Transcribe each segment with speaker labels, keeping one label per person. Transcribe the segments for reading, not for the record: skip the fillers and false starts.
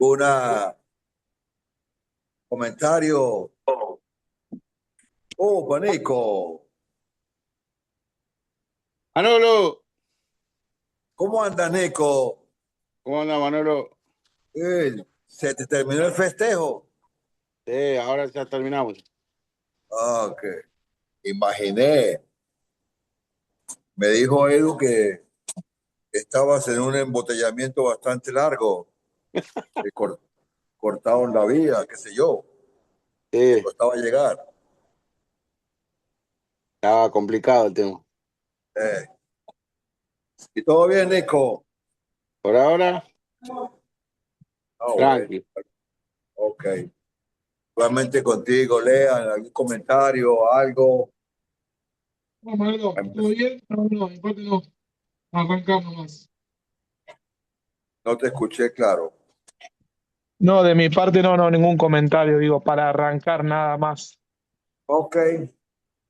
Speaker 1: Una comentario. Oh, Panico,
Speaker 2: Manolo,
Speaker 1: ¿cómo anda, Nico?
Speaker 2: ¿cómo anda Manolo?
Speaker 1: ¿Se te terminó el festejo?
Speaker 2: Sí, ahora ya terminamos.
Speaker 1: Ah, ok, imaginé. Me dijo Edu que estabas en un embotellamiento bastante largo, que cortaron la vía, qué sé yo,
Speaker 2: Sí,
Speaker 1: costaba llegar.
Speaker 2: estaba complicado el tema.
Speaker 1: Eh, ¿Y todo bien, Nico?
Speaker 2: Por ahora,
Speaker 1: Ah, bueno,
Speaker 2: tranqui.
Speaker 1: ok. Igualmente contigo, lean algún comentario, algo.
Speaker 3: No, Manolo, ¿todo bien? No, no, en parte no. Arrancamos más.
Speaker 1: No te escuché claro.
Speaker 3: No, de mi parte no, ningún comentario, digo, para arrancar nada más.
Speaker 1: Ok,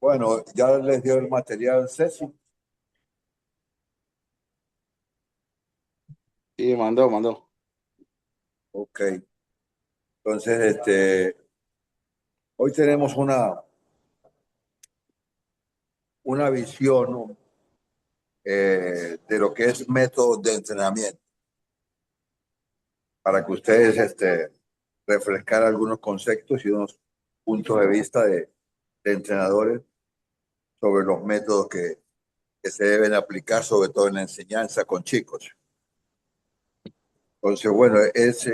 Speaker 1: bueno, ya les dio el material Ceci.
Speaker 2: Sí, mandó.
Speaker 1: Ok, entonces, hoy tenemos una visión, ¿no? De lo que es método de entrenamiento, para que ustedes refrescar algunos conceptos y unos puntos de vista de entrenadores sobre los métodos que se deben aplicar, sobre todo en la enseñanza con chicos. Entonces, bueno, es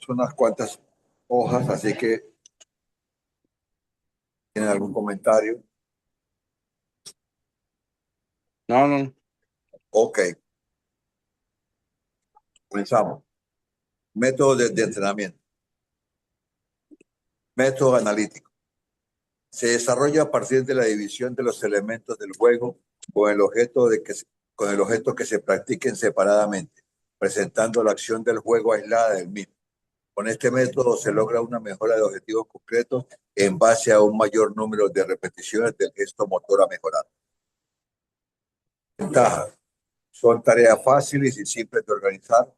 Speaker 1: unas cuantas hojas, así que tienen algún comentario.
Speaker 2: No, no,
Speaker 1: Ok, comenzamos. Método de entrenamiento. Método analítico. Se desarrolla a partir de la división de los elementos del juego con el objeto, con el objeto que se practiquen separadamente, presentando la acción del juego aislada del mismo. Con este método se logra una mejora de objetivos concretos en base a un mayor número de repeticiones del gesto motor a mejorar. Ventajas. Son tareas fáciles y simples de organizar,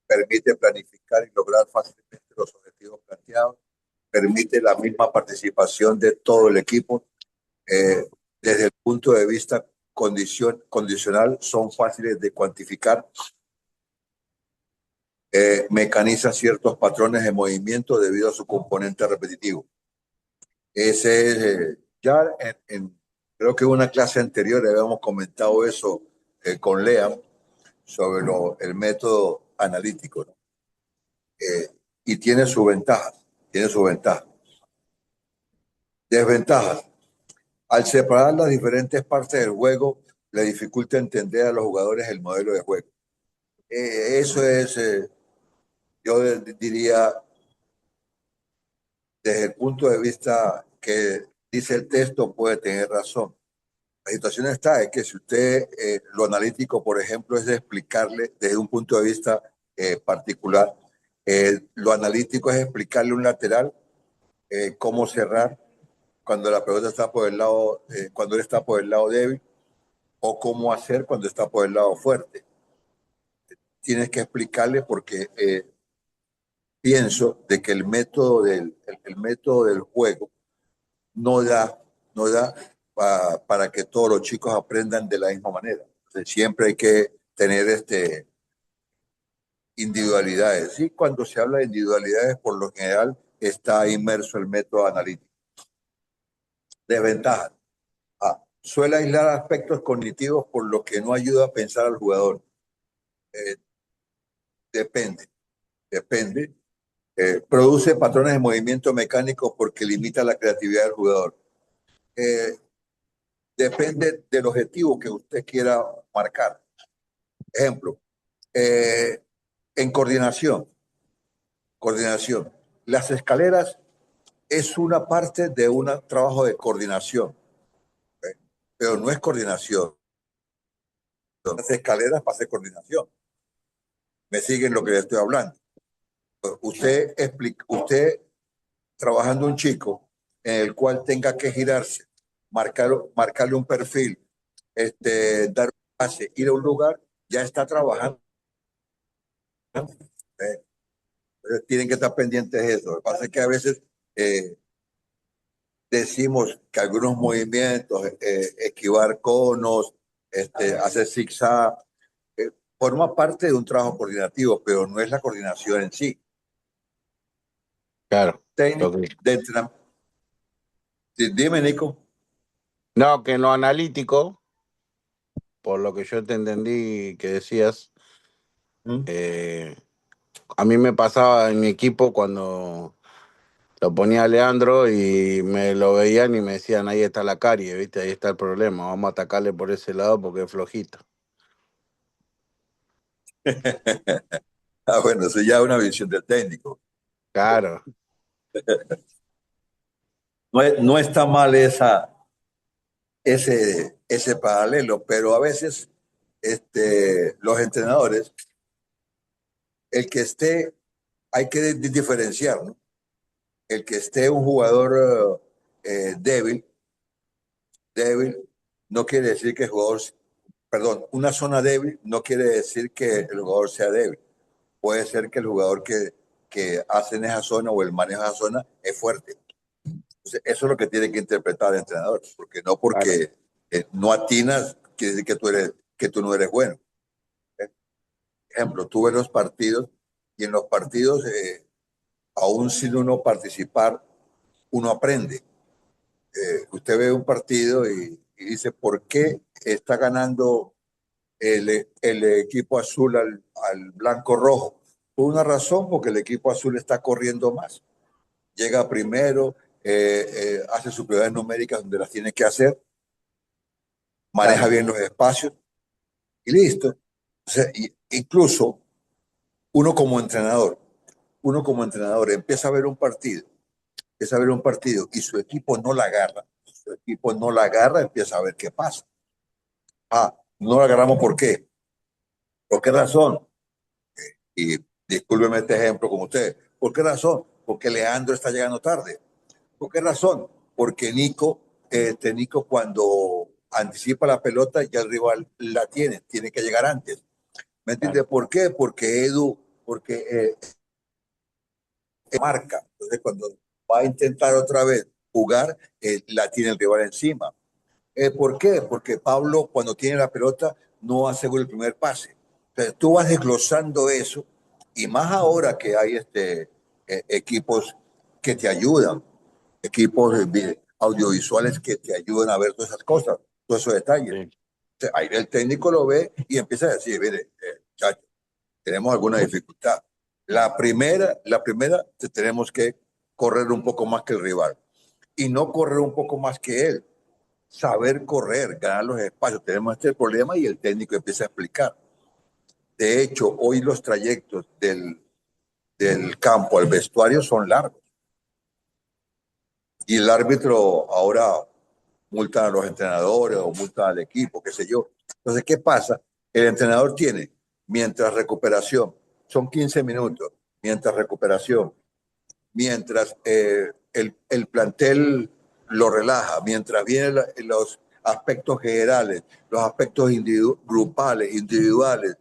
Speaker 1: permite planificar y lograr fácilmente los objetivos planteados, permite la misma participación de todo el equipo. Desde el punto de vista condicional, son fáciles de cuantificar, mecaniza ciertos patrones de movimiento debido a su componente repetitivo. Ese es, creo que en una clase anterior habíamos comentado eso con Lea sobre el método analítico, ¿no? Y tiene su ventaja, tiene su ventaja. Desventajas. Al separar las diferentes partes del juego, le dificulta entender a los jugadores el modelo de juego. Eso es, yo diría, desde el punto de vista que dice el texto, puede tener razón. La situación está es que si usted, lo analítico, por ejemplo, es de explicarle desde un punto de vista particular, lo analítico es explicarle un lateral cómo cerrar cuando la pelota está por el lado, cuando él está por el lado débil, o cómo hacer cuando está por el lado fuerte. Tienes que explicarle porque pienso de que el método del juego no da, no da para que todos los chicos aprendan de la misma manera. Entonces, siempre hay que tener individualidades. Y cuando se habla de individualidades, por lo general está inmerso el método analítico. Desventajas. Suele aislar aspectos cognitivos por lo que no ayuda a pensar al jugador. Eh, depende, depende. Produce patrones de movimiento mecánico porque limita la creatividad del jugador. Eh, depende del objetivo que usted quiera marcar. Ejemplo, eh, en coordinación. Las escaleras es una parte de un trabajo de coordinación, ¿eh? Pero no es coordinación. Las escaleras para hacer coordinación. Me siguen lo que le estoy hablando. Usted trabajando un chico en el cual tenga que girarse, marcarle un perfil, dar un pase, ir a un lugar, ya está trabajando. ¿Eh? Entonces, tienen que estar pendientes de eso. Lo que pasa es que a veces decimos que algunos movimientos, esquivar conos, hacer zigzag, forma parte de un trabajo coordinativo, pero no es la coordinación en sí.
Speaker 2: Claro.
Speaker 1: Técnico de entrenamiento. Dime, Nico.
Speaker 2: No, que en lo analítico, por lo que yo te entendí que decías, eh, a mí me pasaba en mi equipo cuando lo ponía a Leandro y me lo veían y me decían, ahí está la carie, ¿viste? Ahí está el problema, vamos a atacarle por ese lado porque es flojito.
Speaker 1: Bueno, eso ya es una visión del técnico.
Speaker 2: Claro,
Speaker 1: No está mal ese paralelo, pero a veces los entrenadores, el que esté, hay que diferenciar, ¿no? El que esté un jugador débil, no quiere decir que el jugador, perdón, una zona débil no quiere decir que el jugador sea débil. Puede ser que el jugador que hace en esa zona o el manejo de esa zona es fuerte. Entonces, eso es lo que tiene que interpretar el entrenador, porque no
Speaker 2: claro.
Speaker 1: porque no atinas quiere decir que tú no eres bueno. Ejemplo, tú ves los partidos y en los partidos, aún sin uno participar, uno aprende. Usted ve un partido y dice, ¿por qué está ganando el equipo azul al blanco rojo? Por una razón, porque el equipo azul está corriendo más. Llega primero, hace sus prioridades numéricas donde las tiene que hacer, maneja
Speaker 2: Claro.
Speaker 1: bien los espacios y listo. O sea, incluso uno como entrenador, uno como entrenador empieza a ver un partido y su equipo no la agarra. Su equipo no la agarra, empieza a ver qué pasa. Ah, no la agarramos, ¿por qué? ¿Por qué razón? Y discúlpeme este ejemplo con usted. ¿Por qué razón? Porque Leandro está llegando tarde. ¿Por qué razón? Porque Nico cuando anticipa la pelota ya el rival la tiene que llegar antes. ¿Me entiende?
Speaker 2: Claro.
Speaker 1: ¿Por qué? Porque marca. Entonces cuando va a intentar otra vez jugar, la tiene el rival encima. ¿Por qué? Porque Pablo cuando tiene la pelota no asegura el primer pase. Entonces tú vas desglosando eso y más ahora que hay equipos que te ayudan, equipos audiovisuales que te ayudan a ver todas esas cosas, todos esos detalles.
Speaker 2: Sí.
Speaker 1: Entonces, ahí el técnico lo ve y empieza a decir, mire, chacho, tenemos alguna dificultad. La primera, tenemos que correr un poco más que el rival y no correr un poco más que él, saber correr, ganar los espacios. Tenemos este problema y el técnico empieza a explicar. De hecho, hoy los trayectos del campo al vestuario son largos y el árbitro ahora multa a los entrenadores o multa al equipo, qué sé yo. Entonces, ¿qué pasa? El entrenador tiene, mientras recuperación, son 15 minutos, mientras recuperación, mientras el plantel lo relaja, mientras vienen los aspectos generales, los aspectos grupales, individuales,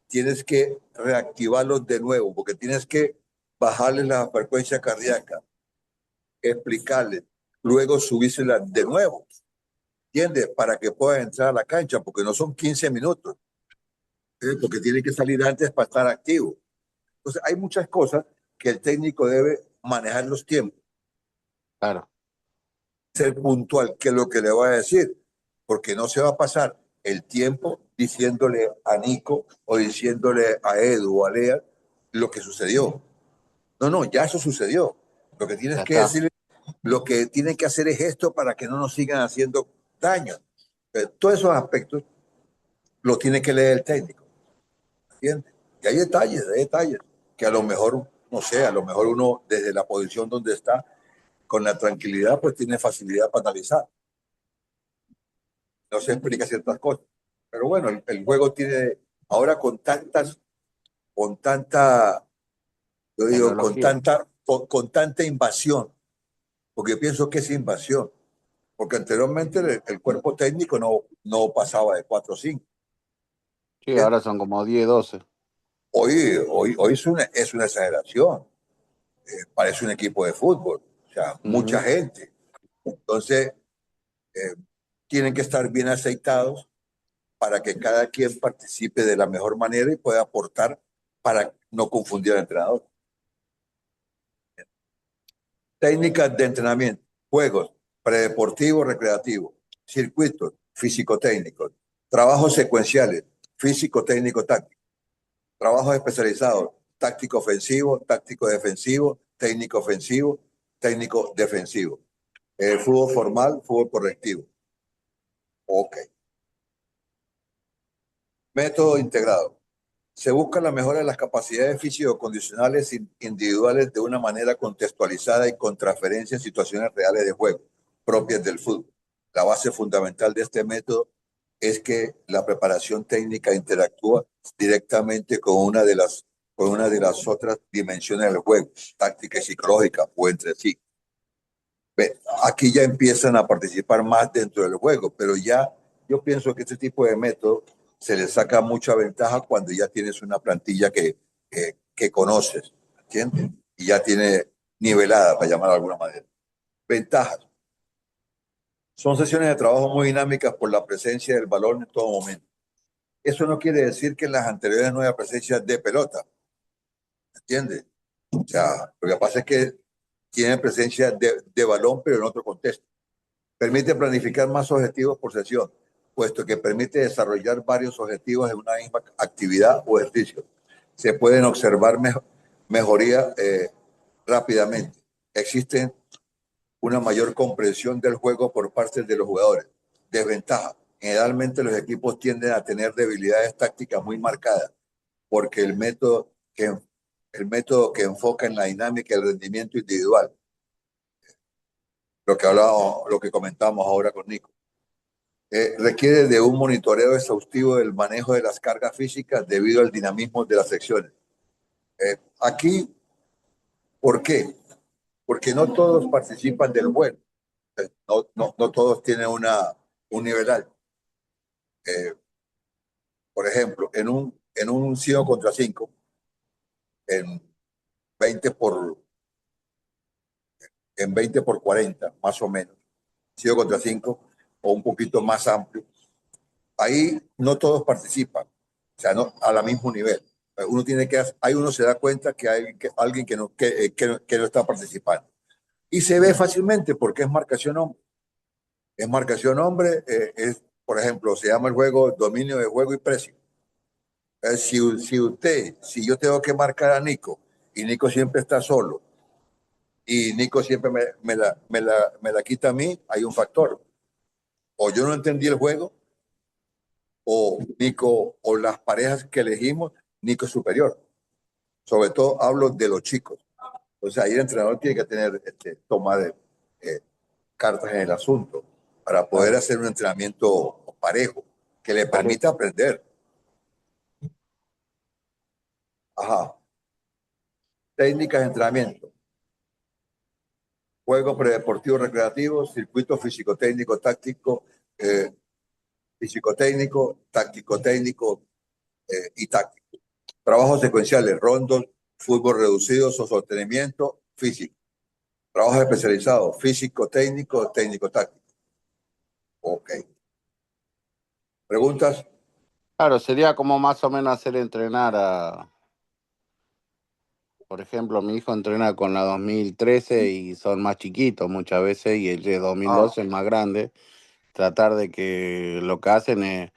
Speaker 1: tienes que reactivarlos de nuevo, porque tienes que bajarles la frecuencia cardíaca, explicarles, luego subírsela de nuevo, ¿entiendes? Para que puedan entrar a la cancha, porque no son 15 minutos, porque tiene que salir antes para estar activo. Entonces, hay muchas cosas que el técnico debe manejar los tiempos,
Speaker 2: Claro.
Speaker 1: ser puntual, que es lo que le va a decir, porque no se va a pasar el tiempo diciéndole a Nico o diciéndole a Edu o a Lea lo que sucedió. No, no, ya eso sucedió. Lo que tienes
Speaker 2: Ya
Speaker 1: que
Speaker 2: está.
Speaker 1: decir, lo que tienen que hacer es esto para que no nos sigan haciendo daño. Todos esos aspectos lo tiene que leer el técnico, ¿entiendes? Y hay detalles, que a lo mejor, no sé, a lo mejor uno desde la posición donde está, con la tranquilidad, pues tiene facilidad para analizar. No se explica ciertas cosas. Pero bueno, el juego tiene, ahora con tanta, yo digo,
Speaker 2: Tecnología.
Speaker 1: con tanta invasión, porque yo pienso que es invasión, porque anteriormente el cuerpo técnico no pasaba de 4 o 5.
Speaker 2: Sí, ahora son como 10, 12.
Speaker 1: Hoy es una exageración. Parece un equipo de fútbol. O sea, mucha gente. Entonces, tienen que estar bien aceitados para que cada quien participe de la mejor manera y pueda aportar para no confundir al entrenador. Técnicas de entrenamiento, juegos, predeportivo, recreativo, circuitos, físico-técnicos, trabajos secuenciales, físico-técnico táctico, trabajos especializados, táctico ofensivo, táctico defensivo, técnico ofensivo, técnico defensivo, fútbol formal, fútbol correctivo. Ok. Método integrado. Se busca la mejora de las capacidades físico-condicionales individuales de una manera contextualizada y con transferencia en situaciones reales de juego propias del fútbol. La base fundamental de este método es que la preparación técnica interactúa directamente con una de las otras dimensiones del juego, táctica y psicológica o entre sí. Aquí ya empiezan a participar más dentro del juego, pero ya yo pienso que este tipo de método se le saca mucha ventaja cuando ya tienes una plantilla que conoces, ¿entiendes? Y ya tiene nivelada, para llamar de alguna manera. Ventajas. Son sesiones de trabajo muy dinámicas por la presencia del balón en todo momento. Eso no quiere decir que en las anteriores no haya presencia de pelota, ¿entiendes? O sea, lo que pasa es que tiene presencia de balón, pero en otro contexto. Permite planificar más objetivos por sesión, puesto que permite desarrollar varios objetivos en una misma actividad o ejercicio. Se pueden observar mejorías rápidamente. Existe una mayor comprensión del juego por parte de los jugadores. Desventaja. Generalmente los equipos tienden a tener debilidades tácticas muy marcadas, porque el método que enfoca en la dinámica y el rendimiento individual, lo que comentamos ahora con Nico. Requiere de un monitoreo exhaustivo del manejo de las cargas físicas debido al dinamismo de las secciones. Aquí, ¿por qué? Porque no todos participan del juego. No todos tienen un nivel alto. Por ejemplo, en un 5 contra 5, en 20 por, en 20 por 40, más o menos, 5 contra 5, o un poquito más amplio, ahí no todos participan, o sea, no a la mismo nivel. Uno tiene que, ahí uno se da cuenta que hay alguien que no está participando. Y se ve fácilmente porque es marcación hombre. Es marcación hombre, por ejemplo, se llama el juego dominio de juego y precio. Si yo tengo que marcar a Nico y Nico siempre está solo y Nico siempre me la quita a mí, hay un factor. O yo no entendí el juego o Nico o las parejas que elegimos, Nico es superior. Sobre todo hablo de los chicos. O sea, ahí el entrenador tiene que tener tomar cartas en el asunto para poder hacer un entrenamiento parejo que le permita aprender. Ajá. Técnicas de entrenamiento. Juego predeportivo recreativo, circuito físico-técnico táctico, físico-técnico, táctico-técnico y táctico. Trabajos secuenciales, rondos, fútbol reducido, sostenimiento, físico. Trabajos especializados, físico-técnico, técnico-táctico. Ok. ¿Preguntas?
Speaker 2: Claro, sería como más o menos hacer entrenar a, por ejemplo, mi hijo entrena con la 2013 y son más chiquitos muchas veces y el de 2012 es más grande. Tratar de que lo que hacen es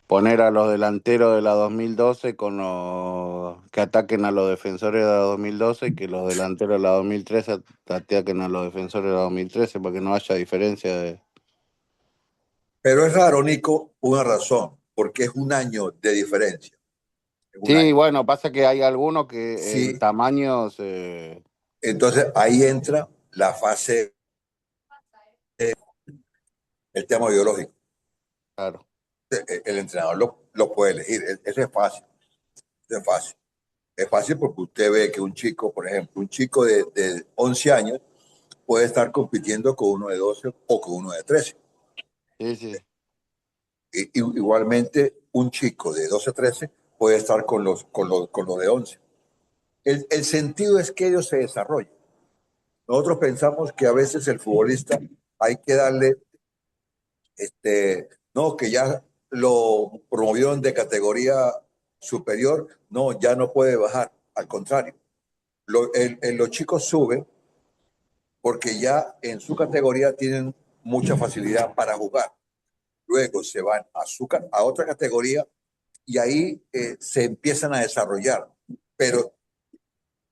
Speaker 2: poner a los delanteros de la 2012 con los que ataquen a los defensores de la 2012 y que los delanteros de la 2013 ataquen a los defensores de la 2013 para que no haya diferencia de...
Speaker 1: Pero es raro, Nico, una razón, porque es un año de diferencia. Un
Speaker 2: Sí,
Speaker 1: año.
Speaker 2: bueno, pasa que hay algunos que en
Speaker 1: Sí,
Speaker 2: tamaño se...
Speaker 1: entonces ahí entra la fase, el tema biológico.
Speaker 2: Claro.
Speaker 1: El entrenador lo puede elegir. Eso es fácil. Eso es fácil. Es fácil porque usted ve que un chico, por ejemplo, un chico de 11 años puede estar compitiendo con uno de 12 o con uno de 13.
Speaker 2: Sí, sí.
Speaker 1: Igualmente, un chico de 12 13 puede estar con los de 11. El sentido es que ellos se desarrollen. Nosotros pensamos que a veces el futbolista hay que darle, no, que ya lo promovieron de categoría superior, no, ya no puede bajar. Al contrario, los chicos suben porque ya en su categoría tienen mucha facilidad para jugar. Luego se van a otra categoría y ahí se empiezan a desarrollar. Pero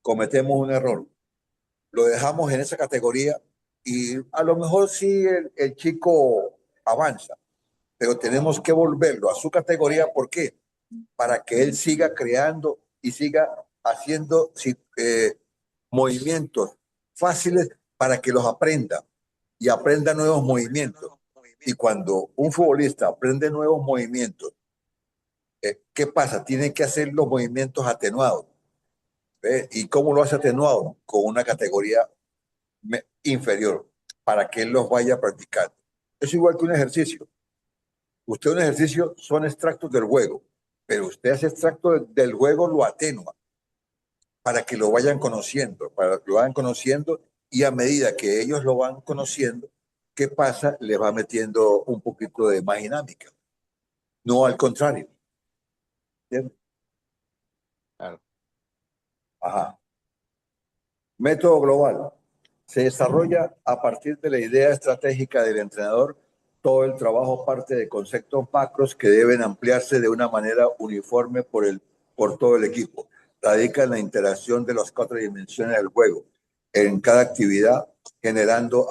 Speaker 1: cometemos un error. Lo dejamos en esa categoría y a lo mejor sí el chico avanza, pero tenemos que volverlo a su categoría. ¿Por qué? Para que él siga creando y siga haciendo movimientos fáciles para que los aprenda y aprenda nuevos movimientos. Y cuando un futbolista aprende nuevos movimientos, ¿qué pasa? Tiene que hacer los movimientos atenuados. ¿Y cómo lo hace atenuado? Con una categoría inferior, para que él los vaya practicando. Es igual que un ejercicio. Usted un ejercicio son extractos del juego, pero usted hace extracto del juego, lo atenúa para que lo vayan conociendo, para que lo vayan conociendo y a medida que ellos lo van conociendo, ¿qué pasa? Les va metiendo un poquito de más dinámica. No al contrario. ¿Entiendes?
Speaker 2: Claro.
Speaker 1: Ajá. Método global. Se desarrolla a partir de la idea estratégica del entrenador. Todo el trabajo parte de conceptos macros que deben ampliarse de una manera uniforme por todo el equipo. Radica en la interacción de las 4 dimensiones del juego en cada actividad, generando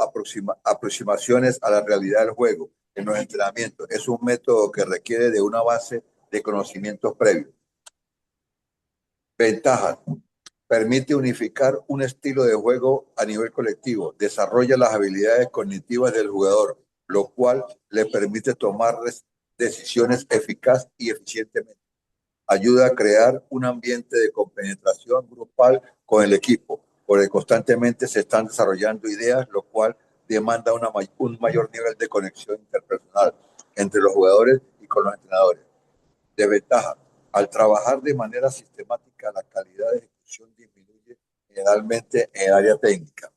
Speaker 1: aproximaciones a la realidad del juego en los entrenamientos. Es un método que requiere de una base de conocimientos previos. Ventajas. Permite unificar un estilo de juego a nivel colectivo, desarrolla las habilidades cognitivas del jugador, lo cual le permite tomar decisiones eficaz y eficientemente. Ayuda a crear un ambiente de compenetración grupal con el equipo, porque constantemente se están desarrollando ideas, lo cual demanda un mayor nivel de conexión interpersonal entre los jugadores y con los entrenadores. Desventaja. Al trabajar de manera sistemática, la calidad de ejecución disminuye generalmente en el área técnica.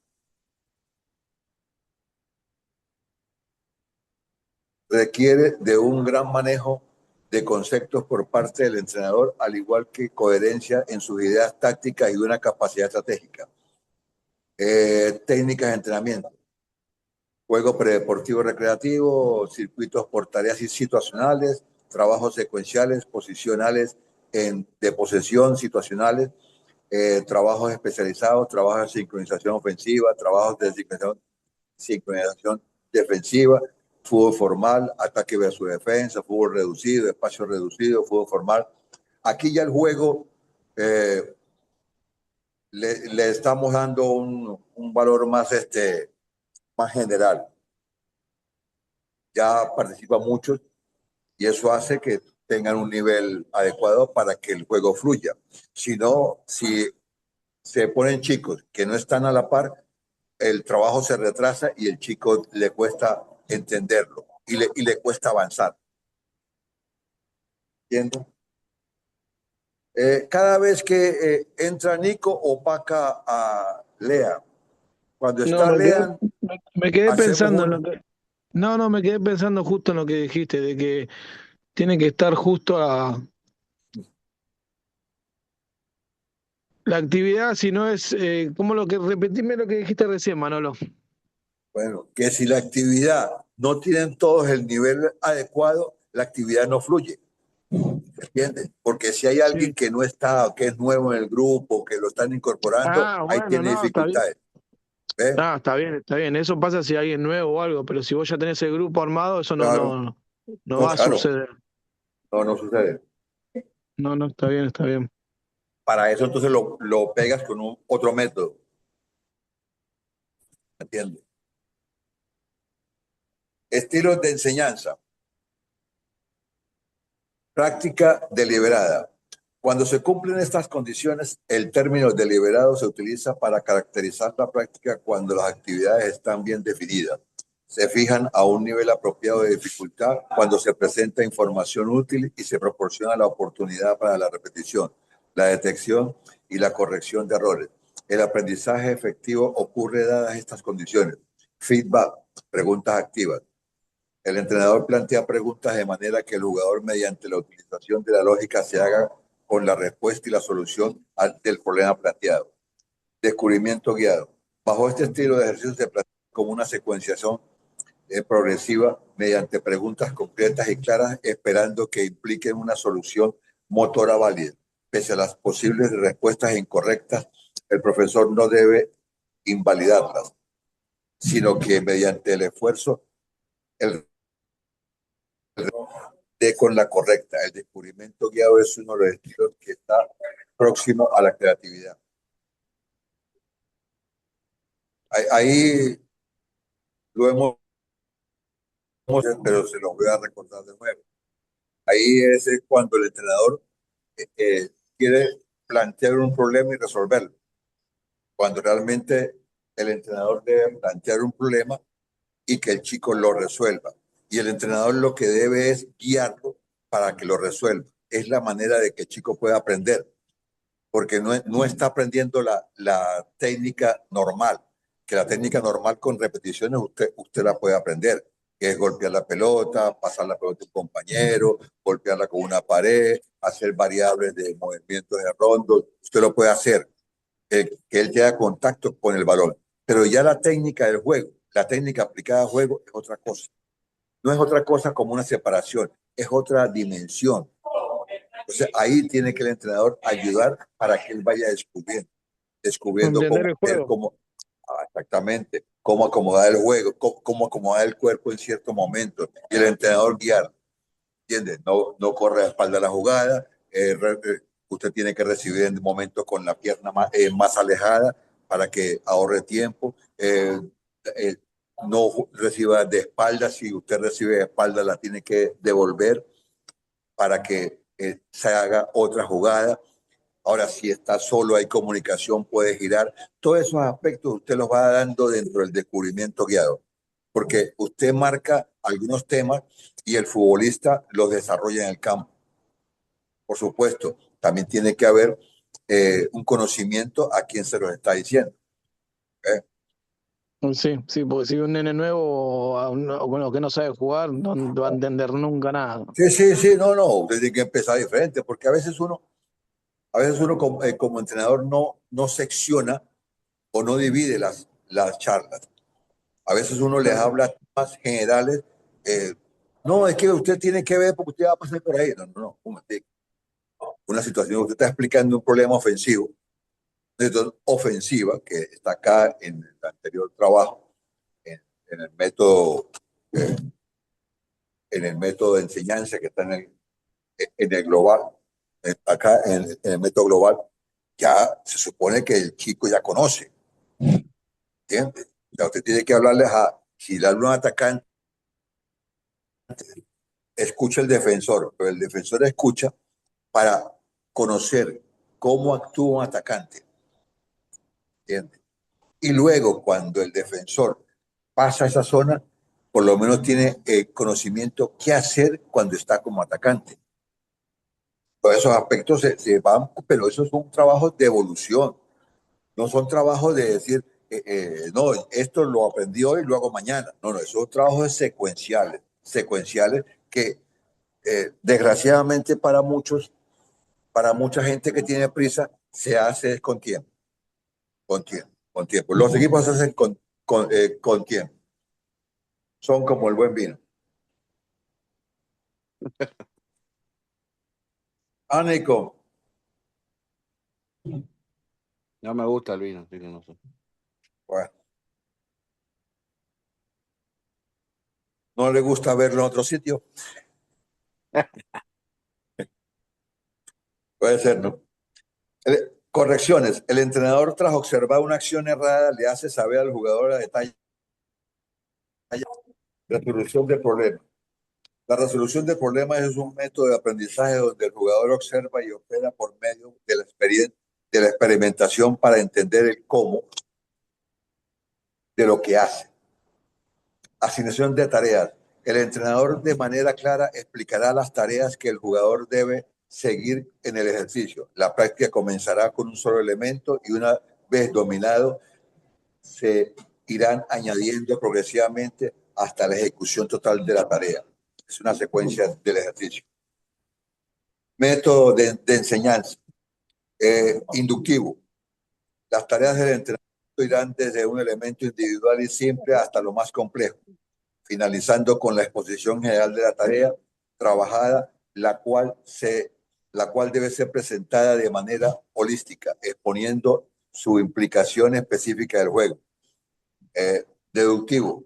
Speaker 1: Requiere de un gran manejo de conceptos por parte del entrenador, al igual que coherencia en sus ideas tácticas y una capacidad estratégica. Técnicas de entrenamiento. Juego predeportivo recreativo, circuitos por tareas situacionales, trabajos secuenciales, posicionales de posesión situacionales, trabajos especializados, trabajos de sincronización ofensiva, trabajos de sincronización defensiva, fútbol formal, ataque versus defensa, fútbol reducido, espacio reducido, fútbol formal. Aquí ya el juego le estamos dando un valor más, más general. Ya participan muchos y eso hace que tengan un nivel adecuado para que el juego fluya. Si no, si se ponen chicos que no están a la par, el trabajo se retrasa y el chico le cuesta entenderlo y le cuesta avanzar. ¿Entiendes? Cada vez que entra Nico, opaca a Lea. Cuando
Speaker 3: No,
Speaker 1: está Lea,
Speaker 3: me quedé
Speaker 1: hacemos
Speaker 3: pensando en lo
Speaker 1: un...
Speaker 3: que. No, me quedé pensando justo en lo que dijiste, de que tiene que estar justo a la actividad, si no es, como lo que, repetime lo que dijiste recién, Manolo.
Speaker 1: Bueno, que si la actividad no tienen todos el nivel adecuado, la actividad no fluye. ¿Entiendes? Porque si hay alguien
Speaker 3: Sí.
Speaker 1: que no está, que es nuevo en el grupo, que lo están incorporando,
Speaker 3: Ah,
Speaker 1: ahí
Speaker 3: bueno,
Speaker 1: tiene
Speaker 3: no, está bien.
Speaker 1: dificultades. ¿Ves?
Speaker 3: Ah, está bien, está bien. Eso pasa si hay alguien nuevo o algo, pero si vos ya tenés el grupo armado, eso
Speaker 1: Claro,
Speaker 3: no
Speaker 1: no,
Speaker 3: va a
Speaker 1: claro,
Speaker 3: suceder.
Speaker 1: no, no sucede.
Speaker 3: No, está bien, está bien.
Speaker 1: Para eso entonces lo pegas con otro método, ¿entiendes? Estilos de enseñanza. Práctica deliberada. Cuando se cumplen estas condiciones, el término deliberado se utiliza para caracterizar la práctica cuando las actividades están bien definidas, Se fijan a un nivel apropiado de dificultad cuando se presenta información útil y se proporciona la oportunidad para la repetición, la detección y la corrección de errores. El aprendizaje efectivo ocurre dadas estas condiciones. Feedback, preguntas activas. El entrenador plantea preguntas de manera que el jugador, mediante la utilización de la lógica, se haga con la respuesta y la solución del problema planteado. Descubrimiento guiado. Bajo este estilo de ejercicio se plantea como una secuenciación progresiva mediante preguntas concretas y claras, esperando que impliquen una solución motora válida. Pese a las posibles respuestas incorrectas, el profesor no debe invalidarlas, sino que mediante el esfuerzo, el de con la correcta. El descubrimiento guiado es uno de los estilos que está próximo a la creatividad. Ahí lo hemos, pero se los voy a recordar de nuevo. Ahí es cuando el entrenador quiere plantear un problema y resolverlo, cuando realmente el entrenador debe plantear un problema y que el chico lo resuelva. Y el entrenador lo que debe es guiarlo para que lo resuelva. Es la manera de que el chico pueda aprender, porque no está aprendiendo la técnica normal, que la técnica normal con repeticiones usted la puede aprender, que es golpear la pelota, pasar la pelota a un compañero, golpearla con una pared, hacer variables de movimientos de rondo, usted lo puede hacer, que él tenga contacto con el balón. Pero ya la técnica del juego, la técnica aplicada al juego es otra cosa. No es otra cosa como una separación, es otra dimensión. Entonces ahí tiene que el entrenador ayudar para que él vaya descubriendo
Speaker 4: Entender
Speaker 1: cómo
Speaker 4: el
Speaker 1: hacer,
Speaker 4: juego.
Speaker 1: exactamente, cómo acomodar el juego, cómo acomodar el cuerpo en ciertos momentos. Y el entrenador guiar, ¿entiendes? No corre a espalda la jugada, usted tiene que recibir en momentos con la pierna más alejada para que ahorre tiempo. Eh, no reciba de espalda, si usted recibe de espalda la tiene que devolver para que se haga otra jugada. Ahora, si está solo, hay comunicación, puede girar. Todos esos aspectos usted los va dando dentro del descubrimiento guiado, porque usted marca algunos temas y el futbolista los desarrolla en el campo. Por supuesto, también tiene que haber un conocimiento a quien se lo está diciendo. ¿Eh?
Speaker 4: Sí, sí, porque si un nene nuevo bueno, que no sabe jugar, no va a entender nunca nada.
Speaker 1: Sí, no, usted tiene que empezar diferente, porque a veces uno como entrenador no secciona o no divide las charlas. A veces uno les
Speaker 4: Claro.
Speaker 1: habla más generales. eh, no, es que usted tiene que ver porque usted va a pasar por ahí. No, un momentico. Una situación, usted está explicando un problema ofensivo, una situación ofensiva que está acá en el anterior trabajo, en el método, eh, en el método de enseñanza que está en el global, acá en el método global, ya se supone que el chico ya conoce, ¿entiende? Ya usted tiene que hablarles si le habla un atacante, escucha el defensor, pero el defensor escucha para conocer cómo actúa un atacante, ¿entiende? Y luego, cuando el defensor pasa a esa zona, por lo menos tiene conocimiento qué hacer cuando está como atacante. Todos esos aspectos se van, pero esos son trabajos de evolución, no son trabajos de decir, no, esto lo aprendí hoy y lo hago mañana. No, esos son trabajos secuenciales que desgraciadamente para mucha gente que tiene prisa, se hace con tiempo, con tiempo, con tiempo. Los equipos se hacen con tiempo. Son como el buen vino. Nico,
Speaker 2: No me gusta el vino, así que no sé.
Speaker 1: bueno, no le gusta verlo en otro sitio. Puede ser, ¿no? Correcciones. El entrenador, tras observar una acción errada, le hace saber al jugador a detalle la resolución del problema. La resolución de problemas es un método de aprendizaje donde el jugador observa y opera por medio de la experimentación para entender el cómo de lo que hace. Asignación de tareas. El entrenador de manera clara explicará las tareas que el jugador debe seguir en el ejercicio. La práctica comenzará con un solo elemento y una vez dominado se irán añadiendo progresivamente hasta la ejecución total de la tarea. Es una secuencia del ejercicio. Método de enseñanza. Inductivo. Las tareas del entrenamiento irán desde un elemento individual y simple hasta lo más complejo, finalizando con la exposición general de la tarea trabajada, la cual debe ser presentada de manera holística, exponiendo su implicación específica del juego. Deductivo.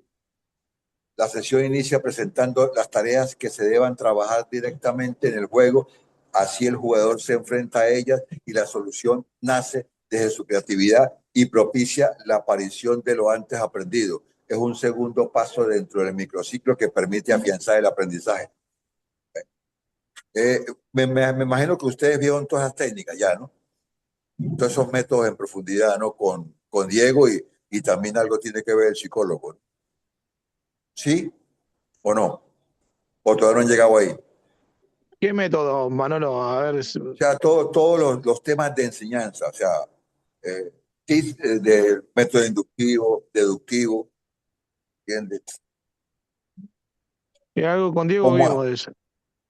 Speaker 1: La sesión inicia presentando las tareas que se deban trabajar directamente en el juego, así el jugador se enfrenta a ellas y la solución nace desde su creatividad y propicia la aparición de lo antes aprendido. Es un segundo paso dentro del microciclo que permite afianzar el aprendizaje. Me imagino que ustedes vieron todas las técnicas ya, ¿no? Todos esos métodos en profundidad, ¿no? Con Diego y también algo tiene que ver el psicólogo, ¿no? ¿Sí o no? ¿O todavía no han llegado ahí?
Speaker 4: ¿Qué método, Manolo? A ver.
Speaker 1: O sea, todos los temas de enseñanza, o sea, de método inductivo, deductivo, ¿entiendes?
Speaker 4: Algo con Diego vivo de eso.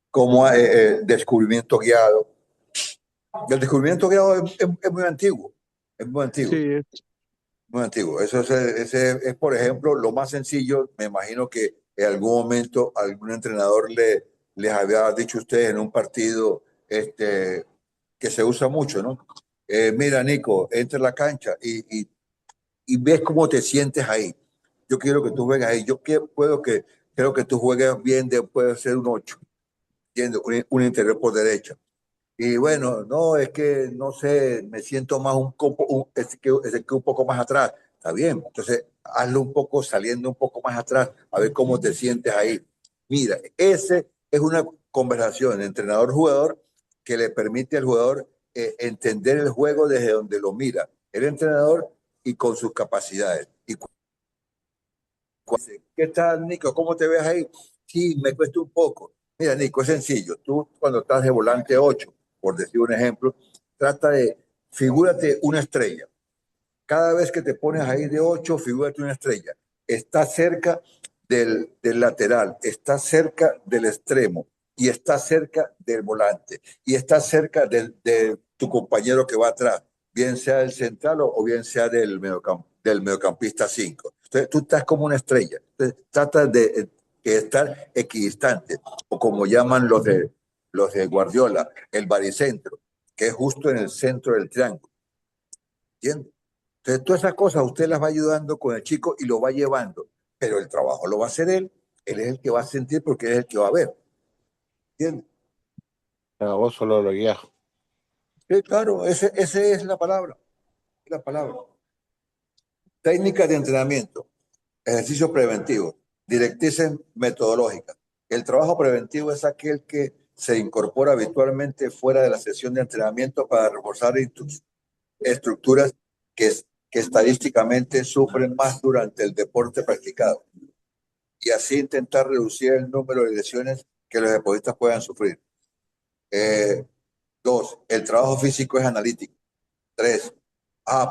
Speaker 1: Como descubrimiento guiado. El descubrimiento guiado es muy antiguo, es muy antiguo.
Speaker 4: Sí.
Speaker 1: Muy antiguo. Eso es, por ejemplo, lo más sencillo. Me imagino que en algún momento algún entrenador les había dicho a ustedes en un partido que se usa mucho, ¿no? Mira, Nico, entra a la cancha y ves cómo te sientes ahí. Yo quiero que tú juegues ahí. Creo que tú juegues bien después de ser un 8, ¿entiendes? Un interior por derecha. Y bueno, no, es que no sé, me siento más un poco más atrás. Está bien, entonces hazlo un poco saliendo un poco más atrás, a ver cómo te sientes ahí. Mira, ese es una conversación entrenador-jugador que le permite al jugador entender el juego desde donde lo mira el entrenador y con sus capacidades. ¿Qué tal, Nico? ¿Cómo te ves ahí? Sí, me cuesta un poco. Mira, Nico, es sencillo. Tú cuando estás de volante 8, por decir un ejemplo, figúrate una estrella. Cada vez que te pones ahí de 8, figúrate una estrella. Está cerca del lateral, está cerca del extremo y está cerca del volante y está cerca de tu compañero que va atrás, bien sea del central o bien sea del mediocampista 5. Entonces, tú estás como una estrella. Entonces, trata de estar equidistante, o como llaman los de Guardiola, el baricentro, que es justo en el centro del triángulo. ¿Entiendes? Entonces, todas esas cosas usted las va ayudando con el chico y lo va llevando, pero el trabajo lo va a hacer él es el que va a sentir porque es el que va a ver. ¿Entiendes?
Speaker 2: Pero vos solo lo guías.
Speaker 1: Sí, claro, esa es la palabra. La palabra. Técnicas de entrenamiento, ejercicios preventivos, directrices metodológicas. El trabajo preventivo es aquel que se incorpora habitualmente fuera de la sesión de entrenamiento para reforzar estructuras que estadísticamente sufren más durante el deporte practicado y así intentar reducir el número de lesiones que los deportistas puedan sufrir. 2. El trabajo físico es analítico. 3.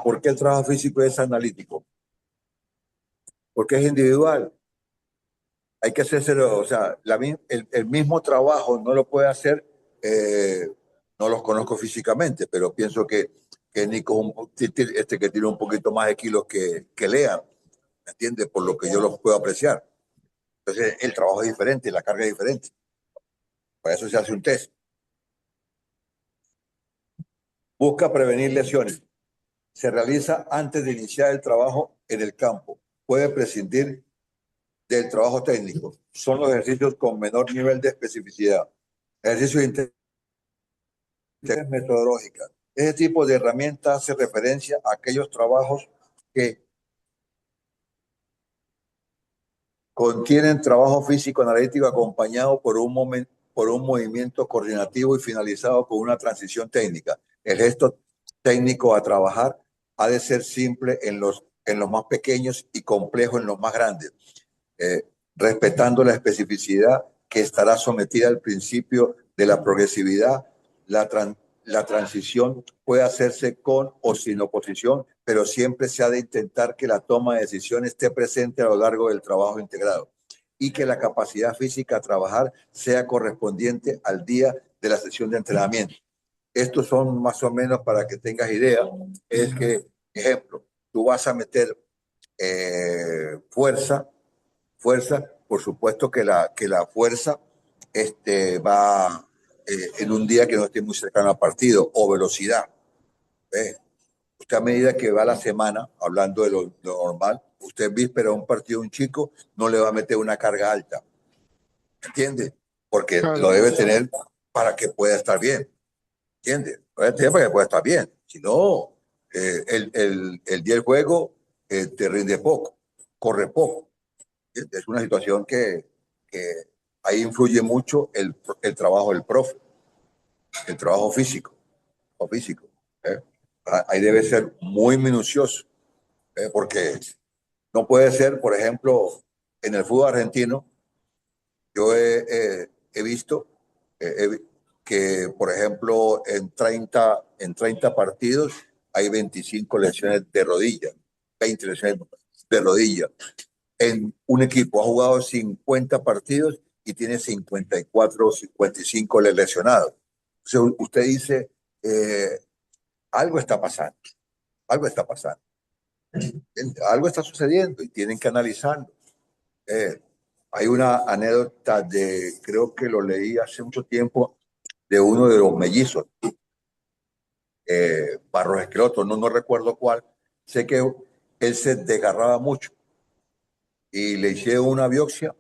Speaker 1: ¿Por qué el trabajo físico es analítico? Porque es individual. Hay que hacérselo, o sea, el mismo trabajo no lo puede hacer, no los conozco físicamente, pero pienso que Nico es que tiene un poquito más de kilos que Lea, ¿me entiendes? Por lo que yo los puedo apreciar. Entonces, el trabajo es diferente, la carga es diferente. Para eso se hace un test. Busca prevenir lesiones. Se realiza antes de iniciar el trabajo en el campo. Puede prescindir del trabajo técnico. Son los ejercicios con menor nivel de especificidad. Ejercicios metodológicas. Ese tipo de herramientas hace referencia a aquellos trabajos que contienen trabajo físico analítico acompañado por un movimiento coordinativo y finalizado con una transición técnica. El gesto técnico a trabajar ha de ser simple en los más pequeños y complejo en los más grandes. respetando la especificidad que estará sometida al principio de la progresividad. La transición puede hacerse con o sin oposición, pero siempre se ha de intentar que la toma de decisión esté presente a lo largo del trabajo integrado y que la capacidad física a trabajar sea correspondiente al día de la sesión de entrenamiento. Estos son más o menos para que tengas idea, es que, ejemplo, tú vas a meter fuerza, por supuesto que la fuerza va en un día que no esté muy cercano al partido, o velocidad. Usted a medida que va la semana, hablando de lo normal, usted víspera un partido de un chico, no le va a meter una carga alta, ¿entiende? Porque
Speaker 4: Claro.
Speaker 1: lo debe tener para que pueda estar bien, ¿entiende? Lo debe tener para que pueda estar bien. Si no, el día del juego te rinde poco, corre poco. Es una situación que ahí influye mucho el trabajo del profe, el trabajo físico, o físico. ¿eh? Ahí debe ser muy minucioso, porque no puede ser, por ejemplo, en el fútbol argentino, yo he visto que, por ejemplo, en 30 partidos hay 25 lesiones de rodilla, 20 lesiones de rodilla. En un equipo ha jugado 50 partidos y tiene 54 o 55 lesionados. Entonces, usted dice, algo está pasando, algo está pasando, algo está sucediendo y tienen que analizarlo. Hay una anécdota creo que lo leí hace mucho tiempo, de uno de los mellizos, Barros Esqueloto, no recuerdo cuál. Sé que él se desgarraba mucho y le hicieron una biopsia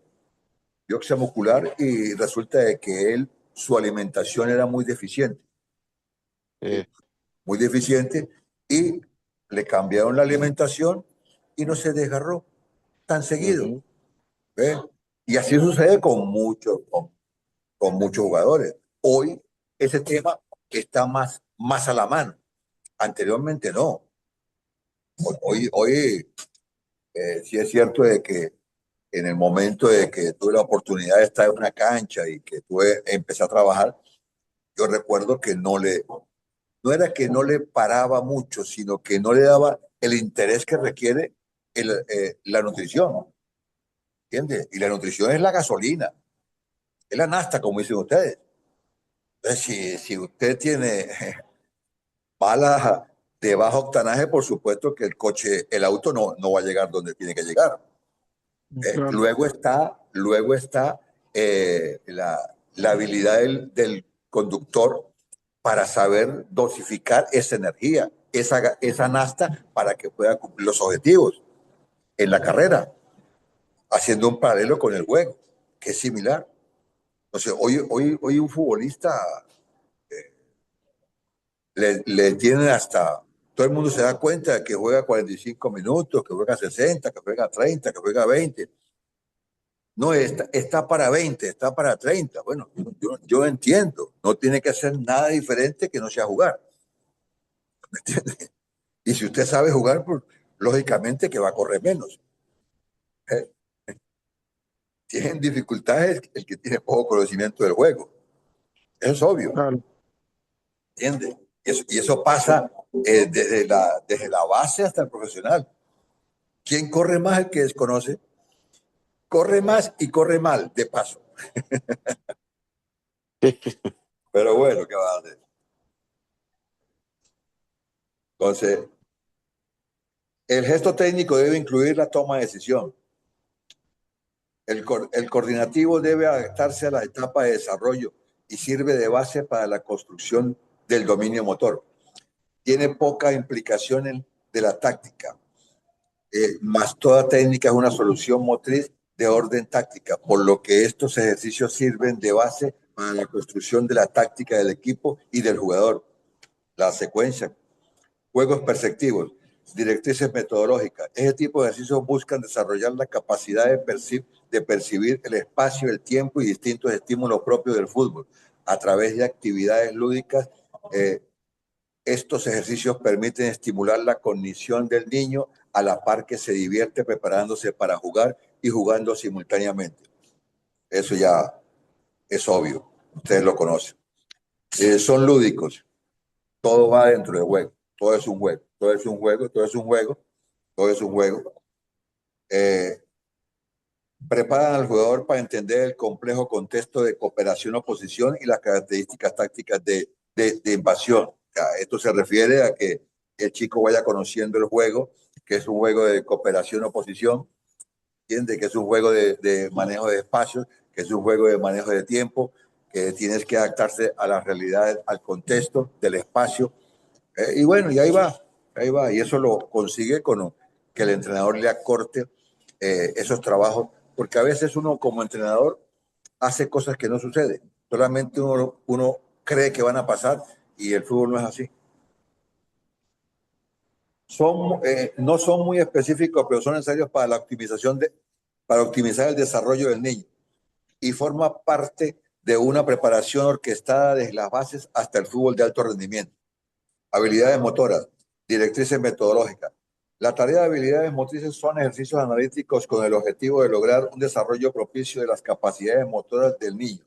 Speaker 1: muscular y resulta de que su alimentación era muy deficiente y le cambiaron la alimentación y no se desgarró tan seguido. ¿Ve? Y así sucede con muchos jugadores. Hoy ese tema está más a la mano. Anteriormente no. Hoy sí es cierto de que en el momento de que tuve la oportunidad de estar en una cancha y que empecé a trabajar, yo recuerdo que no era que no le paraba mucho, sino que no le daba el interés que requiere la nutrición, ¿entiendes? Y la nutrición es la gasolina, es la nafta, como dicen ustedes. Entonces, si usted tiene balas de bajo octanaje, por supuesto que el auto no va a llegar donde tiene que llegar.
Speaker 4: Claro.
Speaker 1: Luego está la habilidad del conductor para saber dosificar esa energía, esa nafta, para que pueda cumplir los objetivos en la carrera, haciendo un paralelo con el juego, que es similar. Entonces, hoy un futbolista le tienen todo el mundo se da cuenta de que juega 45 minutos, que juega 60, que juega 30, que juega 20. No, está para 20, está para 30. Bueno, yo entiendo, no tiene que hacer nada diferente que no sea jugar. ¿Me entiende? Y si usted sabe jugar, pues, lógicamente que va a correr menos. ¿Eh? Tienen dificultades el que tiene poco conocimiento del juego. Eso es obvio.
Speaker 4: Claro.
Speaker 1: ¿Entiende? Y eso pasa desde la base hasta el profesional. ¿Quién corre más? El que desconoce. Corre más y corre mal, de paso. Pero bueno, ¿qué va a hacer? Entonces, el gesto técnico debe incluir la toma de decisión. El coordinativo debe adaptarse a la etapa de desarrollo y sirve de base para la construcción del dominio motor. Tiene poca implicación de la táctica, más toda técnica es una solución motriz de orden táctica, por lo que estos ejercicios sirven de base para la construcción de la táctica del equipo y del jugador. La secuencia, juegos perceptivos, directrices metodológicas. Ese tipo de ejercicios buscan desarrollar la capacidad de percibir el espacio, el tiempo y distintos estímulos propios del fútbol a través de actividades lúdicas. Estos ejercicios permiten estimular la cognición del niño a la par que se divierte preparándose para jugar y jugando simultáneamente. Eso ya es obvio, ustedes lo conocen. Son lúdicos, todo va dentro del juego, todo es un juego, todo es un juego, todo es un juego, todo es un juego. Preparan al jugador para entender el complejo contexto de cooperación-oposición y las características tácticas de invasión. Esto se refiere a que el chico vaya conociendo el juego, que es un juego de cooperación-oposición, entiende que es un juego de manejo de espacios, que es un juego de manejo de tiempo, que tienes que adaptarse a las realidades, al contexto del espacio. Y bueno, y ahí va, y eso lo consigue con que el entrenador le acorte esos trabajos, porque a veces uno como entrenador hace cosas que no suceden, solamente uno cree que van a pasar y el fútbol no es así. No son muy específicos, pero son necesarios para la optimización para optimizar el desarrollo del niño y forma parte de una preparación orquestada desde las bases hasta el fútbol de alto rendimiento. Habilidades motoras, directrices metodológicas. La tarea de habilidades motrices son ejercicios analíticos con el objetivo de lograr un desarrollo propicio de las capacidades motoras del niño.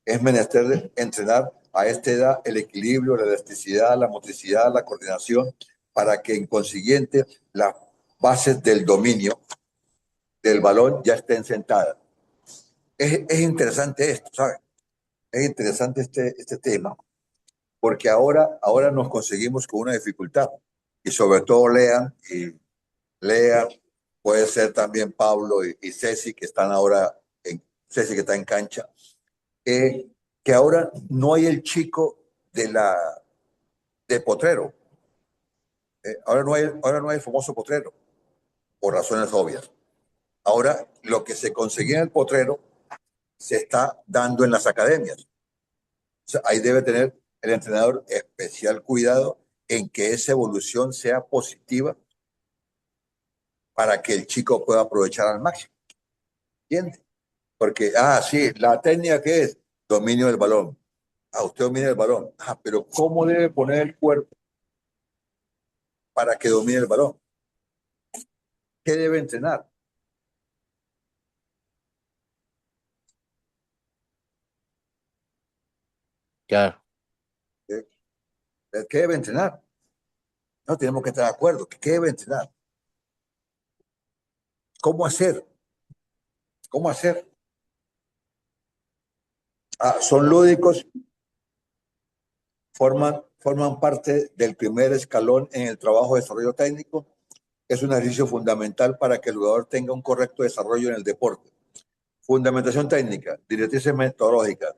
Speaker 1: Es menester entrenar a esta edad el equilibrio, la elasticidad, la motricidad, la coordinación, para que en consiguiente las bases del dominio del balón ya estén sentadas. Es interesante esto, ¿sabes? Es interesante este tema, porque ahora nos conseguimos con una dificultad, y sobre todo Lean, puede ser también Pablo y Ceci, que están ahora, Ceci que está en cancha, que ahora no hay el chico de Potrero, ahora no hay el famoso Potrero, por razones obvias. Ahora lo que se conseguía en el Potrero se está dando en las academias. O sea, ahí debe tener el entrenador especial cuidado en que esa evolución sea positiva para que el chico pueda aprovechar al máximo. ¿Entiendes? Porque, sí, la técnica que es dominio del balón. Usted domina el balón. Pero ¿cómo debe poner el cuerpo para que domine el balón? ¿Qué debe entrenar?
Speaker 2: Claro.
Speaker 1: ¿Qué debe entrenar? No tenemos que estar de acuerdo. ¿Qué debe entrenar? ¿Cómo hacer? ¿Cómo hacer? Son lúdicos, forman parte del primer escalón en el trabajo de desarrollo técnico. Es un ejercicio fundamental para que el jugador tenga un correcto desarrollo en el deporte. Fundamentación técnica, directrices metodológicas.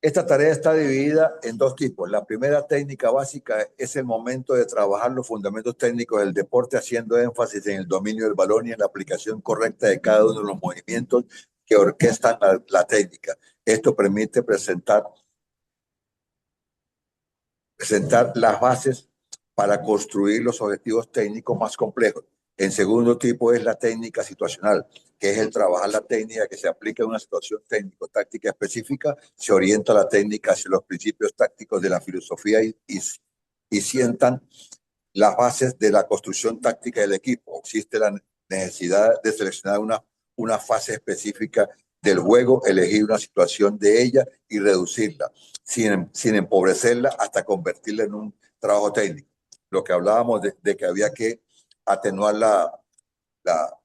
Speaker 1: Esta tarea está dividida en dos tipos. La primera técnica básica es el momento de trabajar los fundamentos técnicos del deporte, haciendo énfasis en el dominio del balón y en la aplicación correcta de cada uno de los movimientos que orquestan la técnica. Esto permite presentar las bases para construir los objetivos técnicos más complejos. El segundo tipo es la técnica situacional, que es el trabajar la técnica que se aplica en una situación técnico-táctica específica, se orienta la técnica hacia los principios tácticos de la filosofía y sientan las bases de la construcción táctica del equipo. Existe la necesidad de seleccionar una fase específica del juego, elegir una situación de ella y reducirla, sin empobrecerla hasta convertirla en un trabajo técnico. Lo que hablábamos de que había que atenuar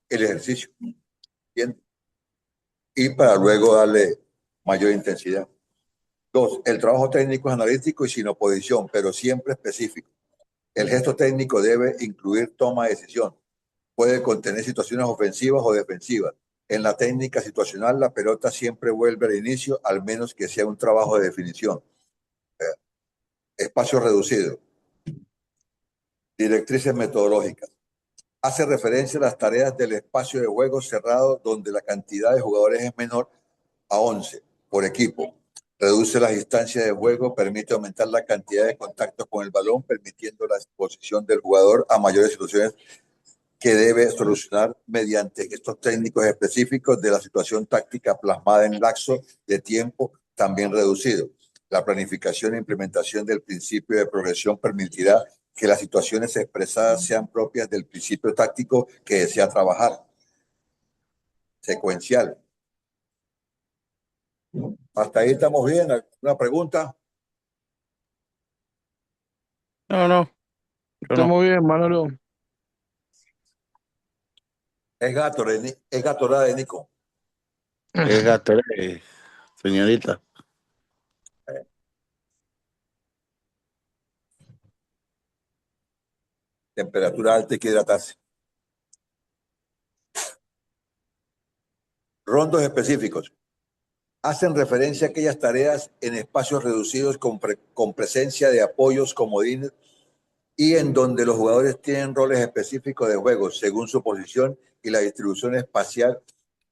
Speaker 1: el ejercicio, ¿entiendes? Y para luego darle mayor intensidad. Dos, el trabajo técnico es analítico y sin oposición, pero siempre específico. El gesto técnico debe incluir toma de decisión. Puede contener situaciones ofensivas o defensivas. En la técnica situacional, la pelota siempre vuelve al inicio, al menos que sea un trabajo de definición. Espacio reducido. Directrices metodológicas. Hace referencia a las tareas del espacio de juego cerrado, donde la cantidad de jugadores es menor a 11 por equipo. Reduce las distancias de juego, permite aumentar la cantidad de contactos con el balón, permitiendo la exposición del jugador a mayores situaciones que debe solucionar mediante estos técnicos específicos de la situación táctica plasmada en lapso de tiempo también reducido. La planificación e implementación del principio de progresión permitirá que las situaciones expresadas sean propias del principio táctico que desea trabajar. secuencial. Hasta ahí estamos bien. ¿Alguna pregunta?
Speaker 2: No. Yo
Speaker 4: Está
Speaker 2: no.
Speaker 4: muy bien, Manolo.
Speaker 1: Es Gatorade, Nico.
Speaker 2: Es gato, señorita.
Speaker 1: Temperatura alta y que hidratarse. Rondos específicos. Hacen referencia a aquellas tareas en espacios reducidos con presencia de apoyos comodines y en donde los jugadores tienen roles específicos de juego según su posición y la distribución espacial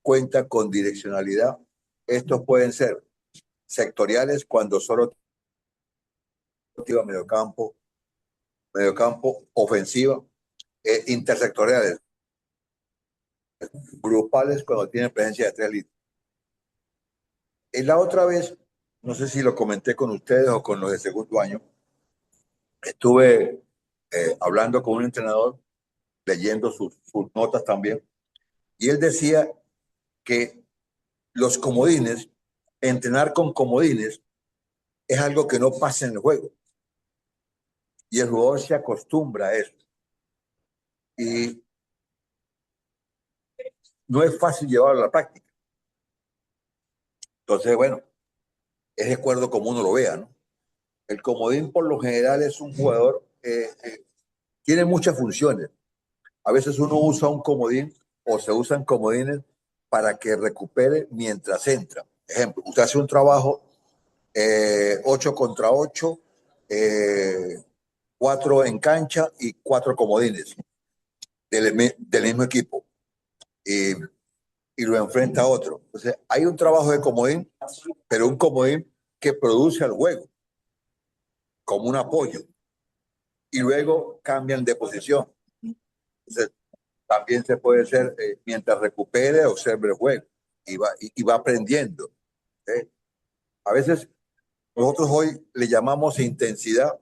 Speaker 1: cuenta con direccionalidad. Estos pueden ser sectoriales cuando solo activa mediocampo ofensiva, intersectoriales, grupales cuando tienen presencia de 3 líneas. En la otra vez, no sé si lo comenté con ustedes o con los de segundo año, estuve hablando con un entrenador, leyendo sus notas también, y él decía que los comodines, entrenar con comodines, es algo que no pasa en el juego. Y el jugador se acostumbra a eso. Y no es fácil llevarlo a la práctica. Entonces, bueno, es de acuerdo como uno lo vea, ¿no? El comodín por lo general es un jugador, tiene muchas funciones. A veces uno usa un comodín o se usan comodines para que recupere mientras entra. Ejemplo, usted hace un trabajo 8 contra 8, 4 en cancha y 4 comodines del mismo equipo. Y lo enfrenta a otro. Entonces, hay un trabajo de comodín, pero un comodín que produce al juego como un apoyo. Y luego cambian de posición. Entonces, también se puede hacer mientras recupere, observe el juego y va aprendiendo. ¿Eh? A veces nosotros hoy le llamamos intensidad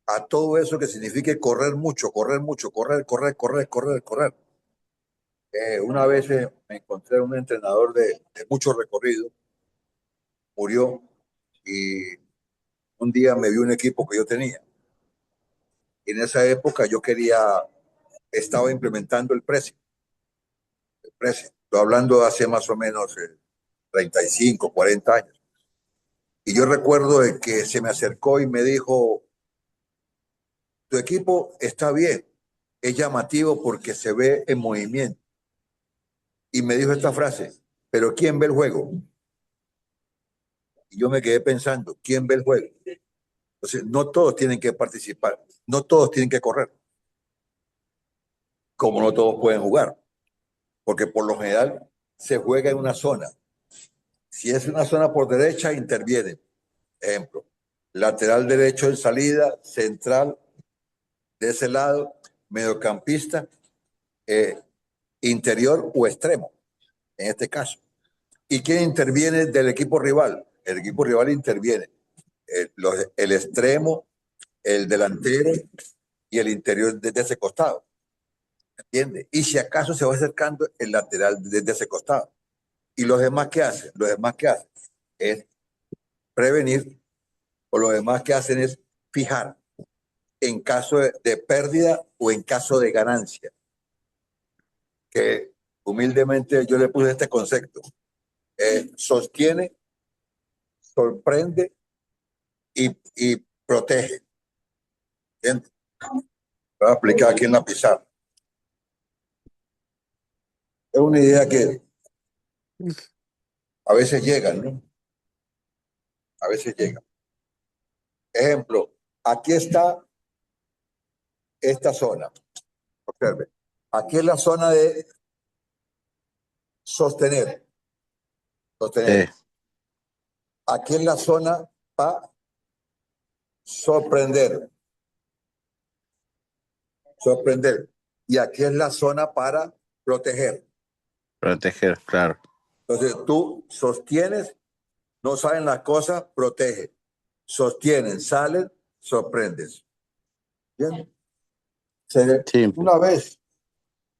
Speaker 1: a todo eso que signifique correr mucho, correr. Una vez me encontré un entrenador de mucho recorrido, murió y un día me vio un equipo que yo tenía. Y en esa época estaba implementando el pressing. Estoy hablando de hace más o menos 35, 40 años. Y yo recuerdo de que se me acercó y me dijo, tu equipo está bien, es llamativo porque se ve en movimiento. Y me dijo esta frase, pero ¿quién ve el juego? Y yo me quedé pensando, ¿quién ve el juego? Entonces, no todos tienen que participar, no todos tienen que correr, como no todos pueden jugar, porque por lo general se juega en una zona. Si es una zona por derecha, interviene. Ejemplo, lateral derecho en salida, central de ese lado, mediocampista, interior o extremo, en este caso. ¿Y quién interviene del equipo rival? El equipo rival interviene. El extremo, el delantero y el interior desde ese costado. ¿Entiende? Y si acaso se va acercando el lateral desde ese costado. ¿Y los demás qué hacen? Los demás qué hacen es prevenir, o los demás que hacen es fijar en caso de pérdida o en caso de ganancia. Que humildemente yo le puse este concepto. Sostiene, sorprende y protege. ¿Entiendes? Voy a aplicar aquí en la pizarra. Es una idea que a veces llega, ¿no? A veces llega. Ejemplo, aquí está esta zona. Observe. Aquí es la zona de sostener. Sostener. Aquí es la zona para sorprender. Sorprender. Y aquí es la zona para proteger.
Speaker 2: Proteger, claro.
Speaker 1: Entonces tú sostienes, no salen las cosas, protege. Sostienen, salen, sorprendes. ¿Bien?
Speaker 2: Sí.
Speaker 1: Una vez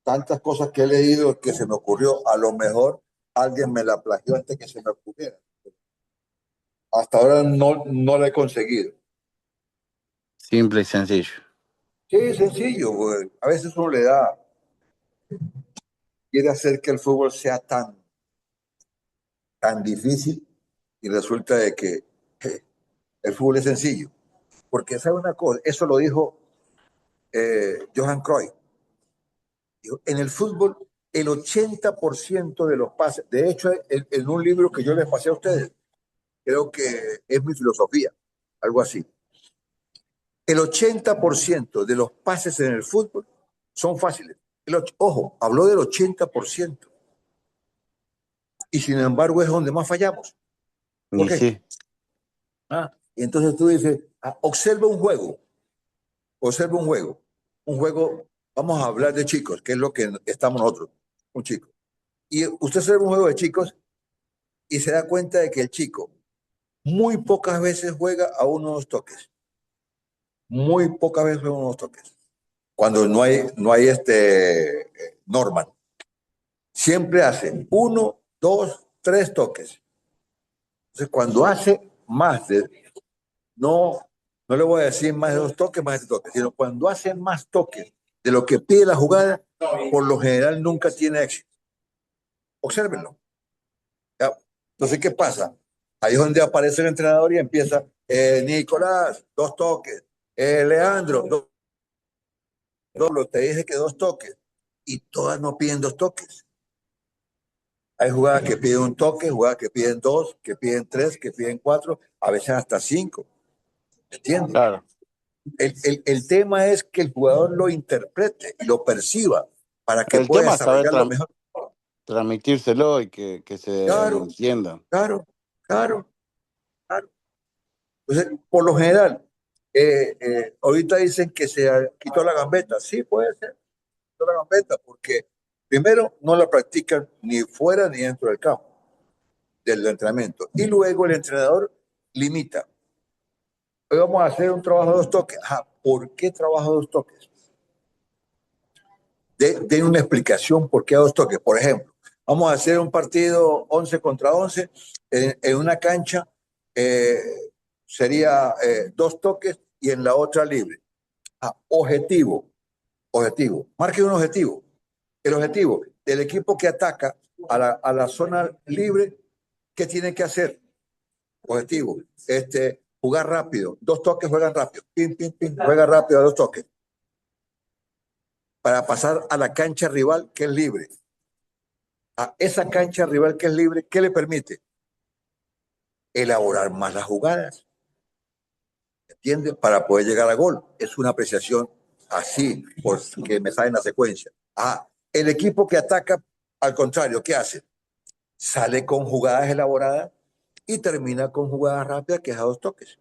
Speaker 1: tantas cosas que he leído que se me ocurrió, a lo mejor alguien me la plagió antes que se me ocurriera. Hasta ahora no la he conseguido.
Speaker 2: Simple y sencillo.
Speaker 1: Sí, sencillo, güey. A veces uno quiere hacer que el fútbol sea tan difícil y resulta de que el fútbol es sencillo. Porque sabe una cosa, eso lo dijo Johan Cruyff. Dijo, en el fútbol, el 80% de los pases, de hecho, en un libro que yo les pasé a ustedes, creo que es mi filosofía, algo así. El 80% de los pases en el fútbol son fáciles. Ojo, habló del 80%. Y sin embargo es donde más fallamos. ¿Por
Speaker 2: Y
Speaker 1: qué?
Speaker 2: sí,
Speaker 1: Y entonces tú dices, observa un juego, vamos a hablar de chicos, que es lo que estamos nosotros, un chico. Y usted observa un juego de chicos y se da cuenta de que el chico muy pocas veces juega a unos toques. Muy pocas veces juega a unos toques. Cuando no hay Norman. Siempre hacen 1, 2, 3 toques. Entonces, cuando hace más no, no le voy a decir más de 2 toques, más de 3 toques, sino cuando hace más toques de lo que pide la jugada, por lo general nunca tiene éxito. Obsérvenlo. ¿Ya? Entonces, ¿qué pasa? Ahí es donde aparece el entrenador y empieza, Nicolás, 2 toques, Leandro, te dije que 2 toques, y todas no piden 2 toques. Hay jugadas que piden un toque, jugadas que piden 2, que piden 3, que piden 4, a veces hasta 5. ¿Entiendes?
Speaker 2: claro.
Speaker 1: El tema es que el jugador lo interprete y lo perciba para que
Speaker 2: El
Speaker 1: pueda
Speaker 2: tema es saber
Speaker 1: desarrollarlo mejor.
Speaker 2: transmitírselo y que se
Speaker 1: Claro,
Speaker 2: entiendan.
Speaker 1: claro, claro, claro. Entonces, por lo general, ahorita dicen que se quitó la gambeta. Sí, puede ser, quitó la gambeta, porque primero no la practican ni fuera ni dentro del campo, del entrenamiento. Y luego el entrenador limita. Hoy vamos a hacer un trabajo de 2 toques. ¿Por qué trabajo de 2 toques? Den una explicación por qué a 2 toques. Por ejemplo, vamos a hacer un partido 11 contra 11 en una cancha, sería 2 toques y en la otra libre. Objetivo. Marque un objetivo. El objetivo del equipo que ataca a la zona libre, ¿qué tiene que hacer? Objetivo. Jugar rápido. 2 toques, juegan rápido. Pim, pim, pim, juega rápido a 2 toques. Para pasar a la cancha rival que es libre. A esa cancha rival que es libre, ¿qué le permite? Elaborar más las jugadas. ¿Entiendes? Para poder llegar a gol. Es una apreciación así, porque me sale en la secuencia. El equipo que ataca, al contrario, ¿qué hace? Sale con jugadas elaboradas y termina con jugadas rápidas, que es a 2 toques.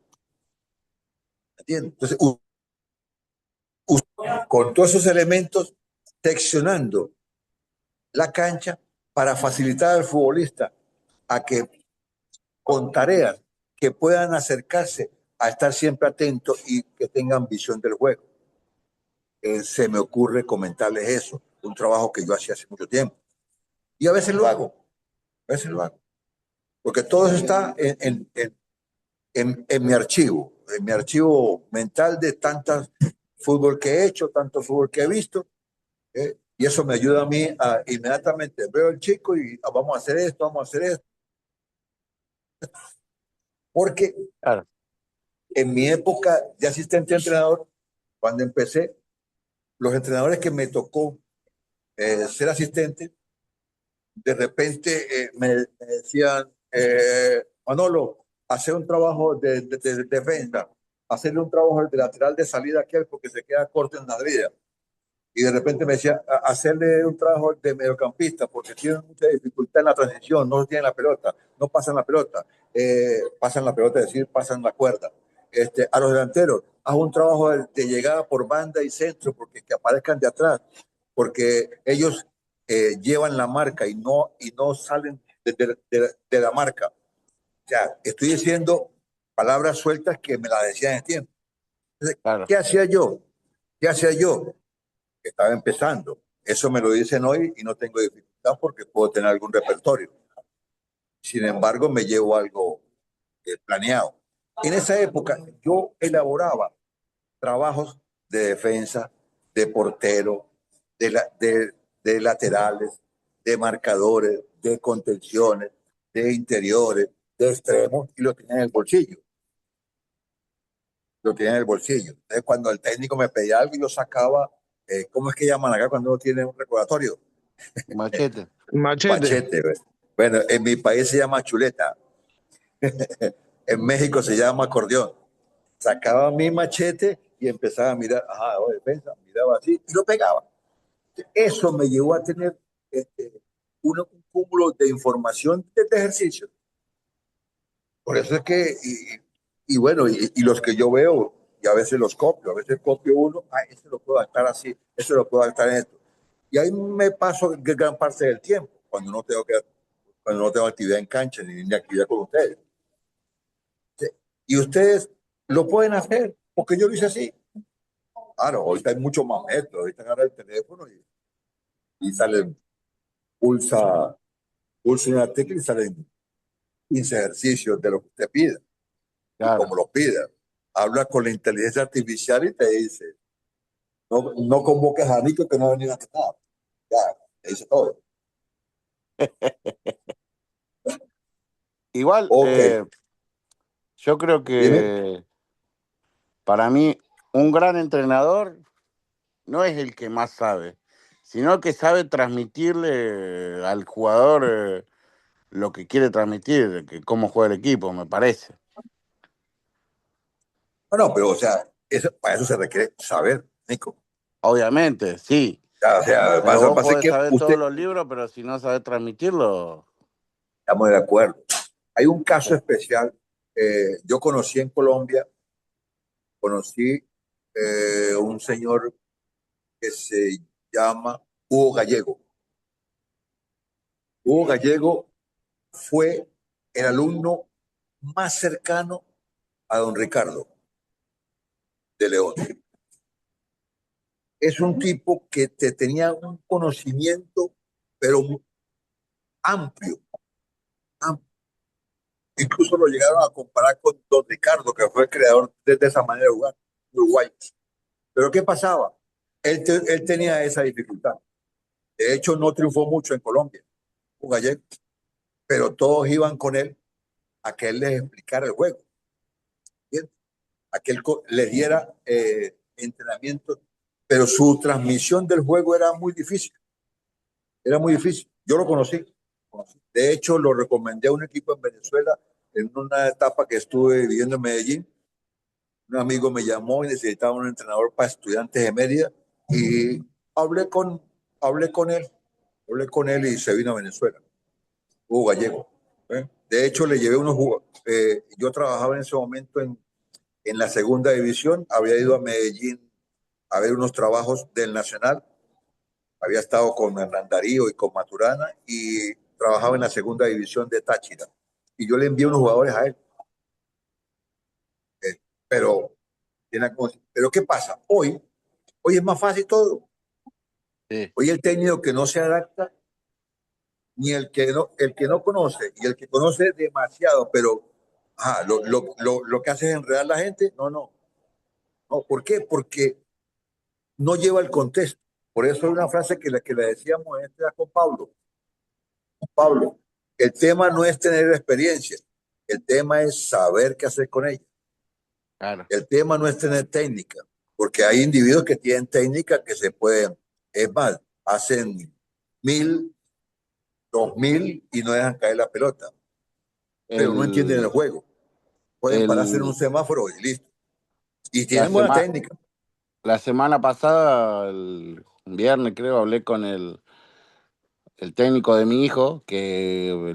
Speaker 1: ¿Entiendes? Entonces, con todos esos elementos, seccionando la cancha para facilitar al futbolista a que con tareas que puedan acercarse a estar siempre atentos y que tengan visión del juego. Se me ocurre comentarles eso, un trabajo que yo hacía hace mucho tiempo. Y a veces lo hago, porque todo eso está en mi archivo mental de tantas fútbol que he hecho, tanto fútbol que he visto, y eso me ayuda a mí a inmediatamente veo al chico y vamos a hacer esto, porque
Speaker 2: Claro.
Speaker 1: en mi época de asistente entrenador, cuando empecé, los entrenadores que me tocó ser asistente, de repente me decían, Manolo, hacer un trabajo de defensa, hacerle un trabajo de lateral de salida a aquel porque se queda corto en la vida. Y de repente me decía, hacerle un trabajo de mediocampista porque tienen mucha dificultad en la transición, no tienen la pelota, no pasan la pelota, pasan la pelota, es decir, pasan la cuerda. A los delanteros, haz un trabajo de llegada por banda y centro porque que aparezcan de atrás, porque ellos llevan la marca y no salen de la marca. O sea, estoy diciendo palabras sueltas que me las decían en tiempo. Entonces,
Speaker 2: Claro.
Speaker 1: ¿qué hacía yo? ¿Qué hacía yo? Que estaba empezando. Eso me lo dicen hoy y no tengo dificultad porque puedo tener algún repertorio. Sin embargo, me llevo algo planeado. En esa época yo elaboraba trabajos de defensa, de portero, de laterales, de marcadores, de contenciones, de interiores, de extremos y lo tenía en el bolsillo. Lo tenía en el bolsillo. Entonces, cuando el técnico me pedía algo y lo sacaba, ¿cómo es que llaman acá cuando uno tiene un recordatorio?
Speaker 2: Machete.
Speaker 4: Machete.
Speaker 1: Machete. ¿Ves? Bueno, en mi país se llama chuleta. En México se llama acordeón. Sacaba mi machete y empezaba a mirar, ajá, defensa, miraba así y lo pegaba. Eso me llevó a tener un cúmulo de información de este ejercicio. Por eso es que, y bueno, y los que yo veo, y a veces los copio, a veces copio uno, ah, este lo puedo adaptar así, este lo puedo adaptar en esto. Y ahí me paso gran parte del tiempo, cuando no tengo actividad en cancha ni actividad con ustedes. Sí. Y ustedes lo pueden hacer, porque yo lo hice así. Claro, ahorita hay mucho más métodos, ahorita agarra el teléfono y salen, pulsa, pulsa una tecla y salen 15 ejercicios de lo que usted pida y como
Speaker 2: Claro.
Speaker 1: lo pida. Habla con la inteligencia artificial y te dice, no, no convoques a Nico que no ha venido a nada. Ya, te dice todo.
Speaker 2: Igual,
Speaker 1: Ok,
Speaker 2: yo creo
Speaker 1: dime.
Speaker 2: que para mí un gran entrenador no es el que más sabe, sino el que sabe transmitirle al jugador lo que quiere transmitir, que cómo juega el equipo, me parece.
Speaker 1: Bueno, pero o sea, para eso se requiere saber, Nico.
Speaker 2: Obviamente, sí,
Speaker 1: Ya, o sea,
Speaker 2: pero vos
Speaker 1: pasa
Speaker 2: podés
Speaker 1: que
Speaker 2: saber todos
Speaker 1: usted,
Speaker 2: los libros, pero si no sabés transmitirlo,
Speaker 1: estamos de acuerdo. Hay un caso especial. Yo conocí en Colombia, conocí un señor que se llama Hugo Gallego. Hugo Gallego fue el alumno más cercano a don Ricardo de León. Es un tipo que te tenía un conocimiento, pero amplio, amplio. Incluso lo llegaron a comparar con don Ricardo, que fue el creador de esa manera de jugar, Uruguay. Pero ¿qué pasaba? Él tenía esa dificultad. De hecho, no triunfó mucho en Colombia, un gallego, pero todos iban con él a que él les explicara el juego, ¿entiendes? A que él les diera entrenamiento, pero su transmisión del juego era muy difícil, era muy difícil. Yo lo conocí. De hecho, lo recomendé a un equipo en Venezuela en una etapa que estuve viviendo en Medellín. Un amigo me llamó y necesitaba un entrenador para estudiantes de Mérida y hablé con, hablé con él, hablé con él y se vino a Venezuela, Hugo Gallego. ¿Eh? De hecho, le llevé unos jugadores. Yo trabajaba en ese momento en la segunda división, había ido a Medellín a ver unos trabajos del Nacional, había estado con Hernán Darío y con Maturana y trabajaba en la segunda división de Táchira. Y yo le envié unos jugadores a él. Eh, pero, pero ¿qué pasa? Hoy es más fácil todo.
Speaker 2: sí.
Speaker 1: Hoy el técnico que no se adapta, ni el que no conoce, y el que conoce demasiado, pero lo que hace es enredar a la gente, no. ¿Por qué? Porque no lleva el contexto. Por eso hay una frase que le decíamos con Pablo. Pablo, el tema no es tener experiencia, el tema es saber qué hacer con ella.
Speaker 2: Claro.
Speaker 1: El tema no es tener técnica, porque hay individuos que tienen técnica que se pueden, es más, hacen 1000, 2000 y no dejan caer la pelota, pero no entienden el
Speaker 2: El,
Speaker 1: juego. Pueden pararse en un
Speaker 2: el,
Speaker 1: semáforo y listo. Y
Speaker 2: la,
Speaker 1: tienen buena
Speaker 2: sema-
Speaker 1: técnica.
Speaker 2: la semana pasada, el viernes creo, hablé con el técnico de mi hijo, que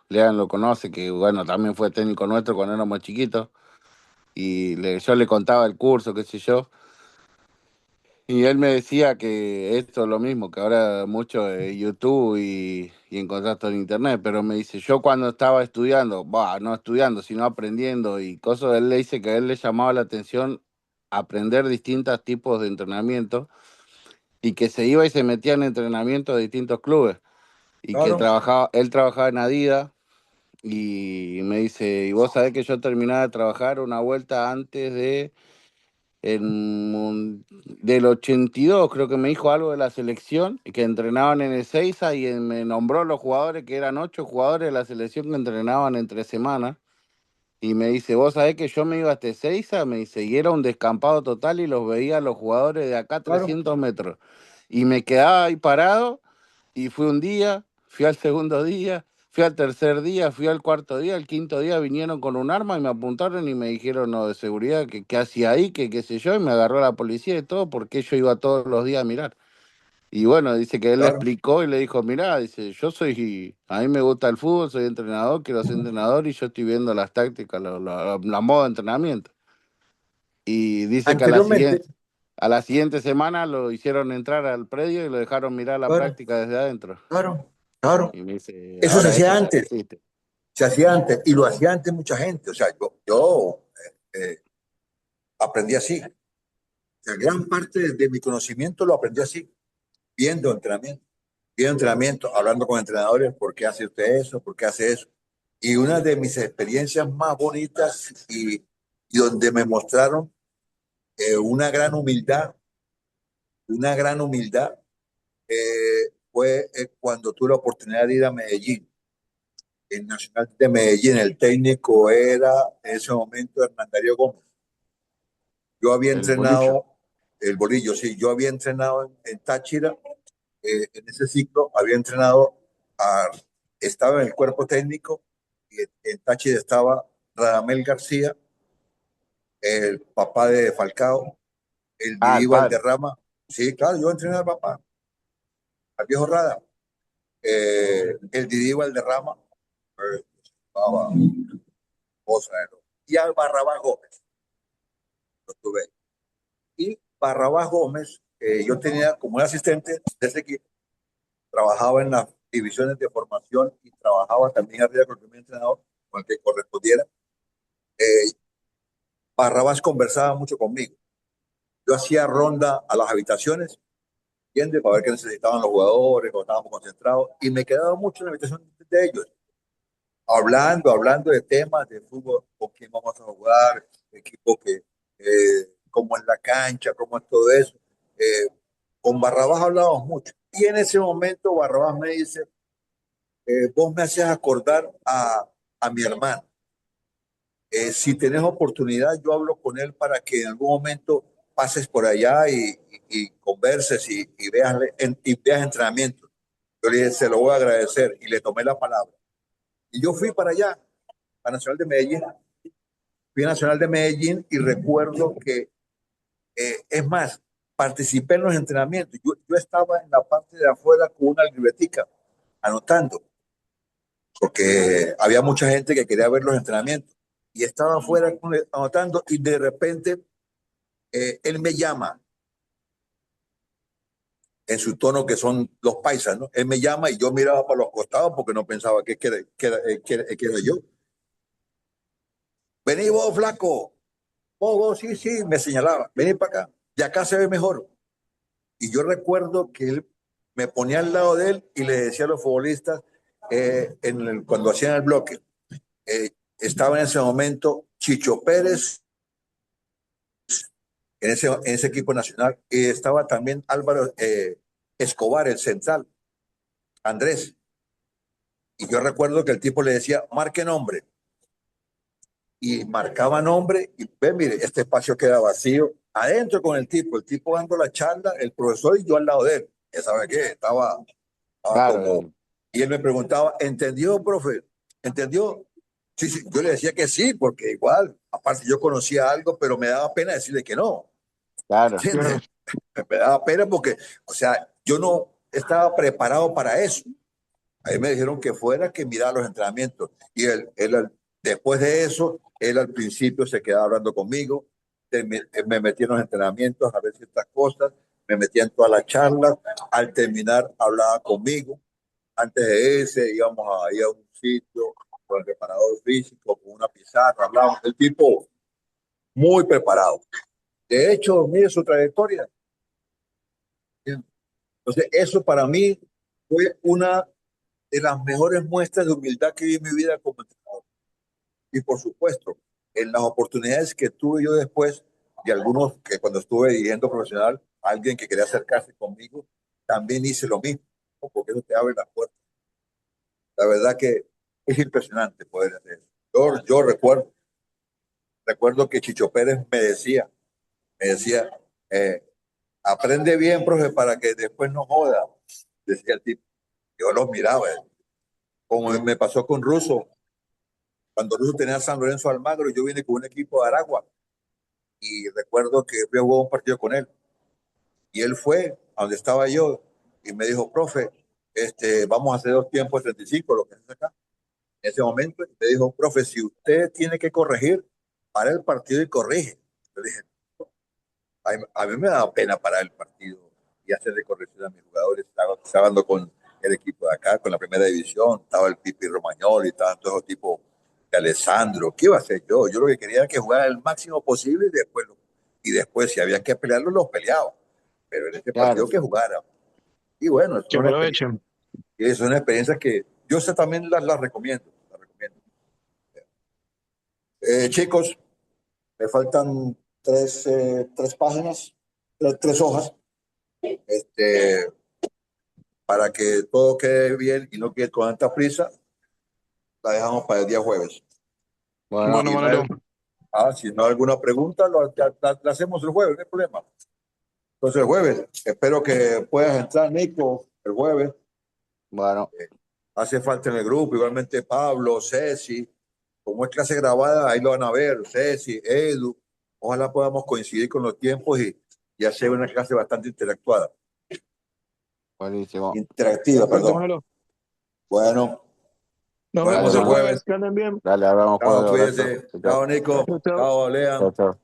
Speaker 2: Lean lo conoce, que bueno, también fue técnico nuestro cuando éramos chiquitos, y yo le contaba el curso, qué sé yo, y él me decía que esto es lo mismo, que ahora mucho de YouTube y en contacto en internet, pero me dice, yo cuando estaba estudiando, no estudiando, sino aprendiendo y cosas, él le dice que a él le llamaba la atención aprender distintos tipos de entrenamiento y que se iba y se metía en entrenamiento de distintos clubes. Y que él trabajaba en Adidas y me dice, y vos sabés que yo terminaba de trabajar una vuelta antes del 82, creo que me dijo algo de la selección, y que entrenaban en Ezeiza y me nombró los jugadores, que eran 8 jugadores de la selección que entrenaban entre semanas. Y me dice, vos sabés que yo me iba hasta Ezeiza, me dice, y era un descampado total y los veía a los jugadores de acá 300 metros. Y me quedaba ahí parado y fui un día, fui al segundo día, fui al tercer día, fui al cuarto día, al quinto día vinieron con un arma y me apuntaron y me dijeron, no, de seguridad, que qué hacía ahí, que qué sé yo, y me agarró la policía y todo porque yo iba todos los días a mirar. Y bueno, dice que él le explicó y le dijo, mirá, dice, a mí me gusta el fútbol, soy entrenador, quiero ser entrenador y yo estoy viendo las tácticas, la modo de entrenamiento. Y dice que
Speaker 1: Anteriormente,
Speaker 2: a la siguiente semana lo hicieron entrar al predio y lo dejaron mirar la práctica desde adentro.
Speaker 1: claro.
Speaker 2: Y me dice,
Speaker 1: Eso se
Speaker 2: ahora
Speaker 1: hacía
Speaker 2: eso ya no
Speaker 1: antes.
Speaker 2: existe.
Speaker 1: Se hacía antes y lo hacía antes mucha gente. O sea, yo aprendí así. O sea, gran parte de mi conocimiento lo aprendí así, viendo entrenamiento. Viendo entrenamiento, hablando con entrenadores, ¿por qué hace usted eso? ¿Por qué hace eso? Y una de mis experiencias más bonitas y donde me mostraron una una gran humildad, fue cuando tuve la oportunidad de ir a Medellín. El Nacional de Medellín, el técnico era en ese momento Hernán Darío Gómez. Yo había
Speaker 2: El bolillo.
Speaker 1: entrenado, el bolillo, sí, yo había entrenado en Táchira, en ese ciclo, había entrenado, estaba en el cuerpo técnico, y en Táchira estaba Radamel García, el papá de Falcao, el
Speaker 2: Ah, el
Speaker 1: Didi
Speaker 2: padre.
Speaker 1: Valderrama. Sí, claro, yo entrené al papá, al viejo Rada. El Didi Valderrama, estaba cosa de loco. Y al Barrabás Gómez, lo tuve. Y Barrabás Gómez, yo tenía como un asistente de ese equipo, trabajaba en las divisiones de formación y trabajaba también arriba con el primer entrenador, con el que correspondiera. Eh, Barrabás conversaba mucho conmigo. Yo hacía ronda a las habitaciones, ¿entiendes? Para ver qué necesitaban los jugadores, cuando estábamos concentrados, y me quedaba mucho en la habitación de ellos, hablando de temas de fútbol, con quién vamos a jugar, equipo cómo es la cancha, cómo es todo eso. Eh, con Barrabás hablábamos mucho. Y en ese momento Barrabás me dice, vos me hacías acordar a mi hermano. Si tenés oportunidad, yo hablo con él para que en algún momento pases por allá y converses y veas entrenamiento. Yo le dije, se lo voy a agradecer y le tomé la palabra. Y yo fui para allá, a Nacional de Medellín. Fui a Nacional de Medellín y recuerdo que, es más, participé en los entrenamientos. Yo estaba en la parte de afuera con una libretica, anotando, porque había mucha gente que quería ver los entrenamientos. Y estaba afuera anotando y de repente él me llama en su tono que son los paisas, ¿no? Él me llama y yo miraba para los costados porque no pensaba que era yo. Vení vos, flaco. Vos, sí, sí, me señalaba. Vení para acá. De acá se ve mejor. Y yo recuerdo que él me ponía al lado de él y le decía a los futbolistas, cuando hacían el bloque, estaba en ese momento Chicho Pérez en ese equipo nacional y estaba también Álvaro Escobar, el central, Andrés. Y yo recuerdo que el tipo le decía, marque nombre. Y marcaba nombre y ve, mire, este espacio queda vacío. Adentro con el tipo dando la charla, el profesor y yo al lado de él. ¿Ya sabe qué? Estaba como...
Speaker 2: Claro,
Speaker 1: Y él me preguntaba, ¿entendió, profe? ¿Entendió? Sí, sí, yo le decía que sí, porque igual, aparte yo conocía algo, pero me daba pena decirle que no.
Speaker 2: claro.
Speaker 1: ¿Entiendes? Me daba pena porque, o sea, yo no estaba preparado para eso. Ahí me dijeron que fuera que mirara los entrenamientos. Y después de eso, él al principio se quedaba hablando conmigo, me metí en los entrenamientos a ver ciertas cosas, me metía en todas las charlas. Al terminar, hablaba conmigo. Antes de ese, íbamos a ir a un sitio con el preparador físico, con una pizarra, hablábamos. El tipo muy preparado. De hecho, mire su trayectoria. Entonces, eso para mí fue una de las mejores muestras de humildad que vi en mi vida como entrenador. Y por supuesto, en las oportunidades que tuve yo después, y algunos que cuando estuve dirigiendo profesional, alguien que quería acercarse conmigo, también hice lo mismo, ¿no? Porque eso te abre las puertas. La verdad que es impresionante poder hacer eso. Yo recuerdo que Chicho Pérez me decía, eh, aprende bien, profe, para que después no joda, decía el tipo. Yo los miraba, como me pasó con Russo, cuando Russo tenía San Lorenzo Almagro, yo vine con un equipo de Aragua y recuerdo que fui a jugar un partido con él y él fue a donde estaba yo y me dijo, profe, vamos a hacer 2 tiempos de 35, lo que es acá. En ese momento me dijo, profe, si usted tiene que corregir, para el partido y corrige. Yo dije, a mí me daba pena parar el partido y hacerle corrección a mis jugadores. Estaba andando con el equipo de acá, con la primera división, estaba el Pipi Romagnoli, estaban todos los tipos de Alessandro. ¿Qué iba a hacer yo? Yo lo que quería era que jugara el máximo posible y después si había que pelearlo, los peleaba. Pero en este
Speaker 2: Claro.
Speaker 1: partido que jugara. Y bueno,
Speaker 4: Que aprovechen.
Speaker 1: es una experiencia que yo sé también la recomiendo. La recomiendo. Chicos, me faltan tres páginas, tres hojas, para que todo quede bien y no quede con tanta prisa. La dejamos para el día jueves.
Speaker 2: Bueno,
Speaker 4: Bueno,
Speaker 1: Si no
Speaker 4: Manolo.
Speaker 1: si no hay alguna pregunta, la hacemos el jueves, no hay problema. Entonces el jueves, espero que puedas entrar, Nico, el jueves.
Speaker 2: bueno,
Speaker 1: Hace falta en el grupo, igualmente Pablo, Ceci, como es clase grabada, ahí lo van a ver, Ceci, Edu. Ojalá podamos coincidir con los tiempos y hacer una clase bastante
Speaker 2: buenísimo.
Speaker 1: interactiva,
Speaker 4: Perfecto,
Speaker 1: perdón.
Speaker 4: Manolo.
Speaker 1: Bueno,
Speaker 4: Nos
Speaker 1: nos vemos
Speaker 4: vemos
Speaker 2: Dale,
Speaker 1: el
Speaker 4: el
Speaker 2: Manolo.
Speaker 1: jueves.
Speaker 4: jueves. Que anden bien.
Speaker 2: Dale, hablamos
Speaker 1: Chao,
Speaker 2: jueves, abrazo.
Speaker 1: cuídense. Chao, Nico.
Speaker 4: Chau, chau.
Speaker 1: Chao,
Speaker 2: Chao,
Speaker 1: Lean.
Speaker 2: chao.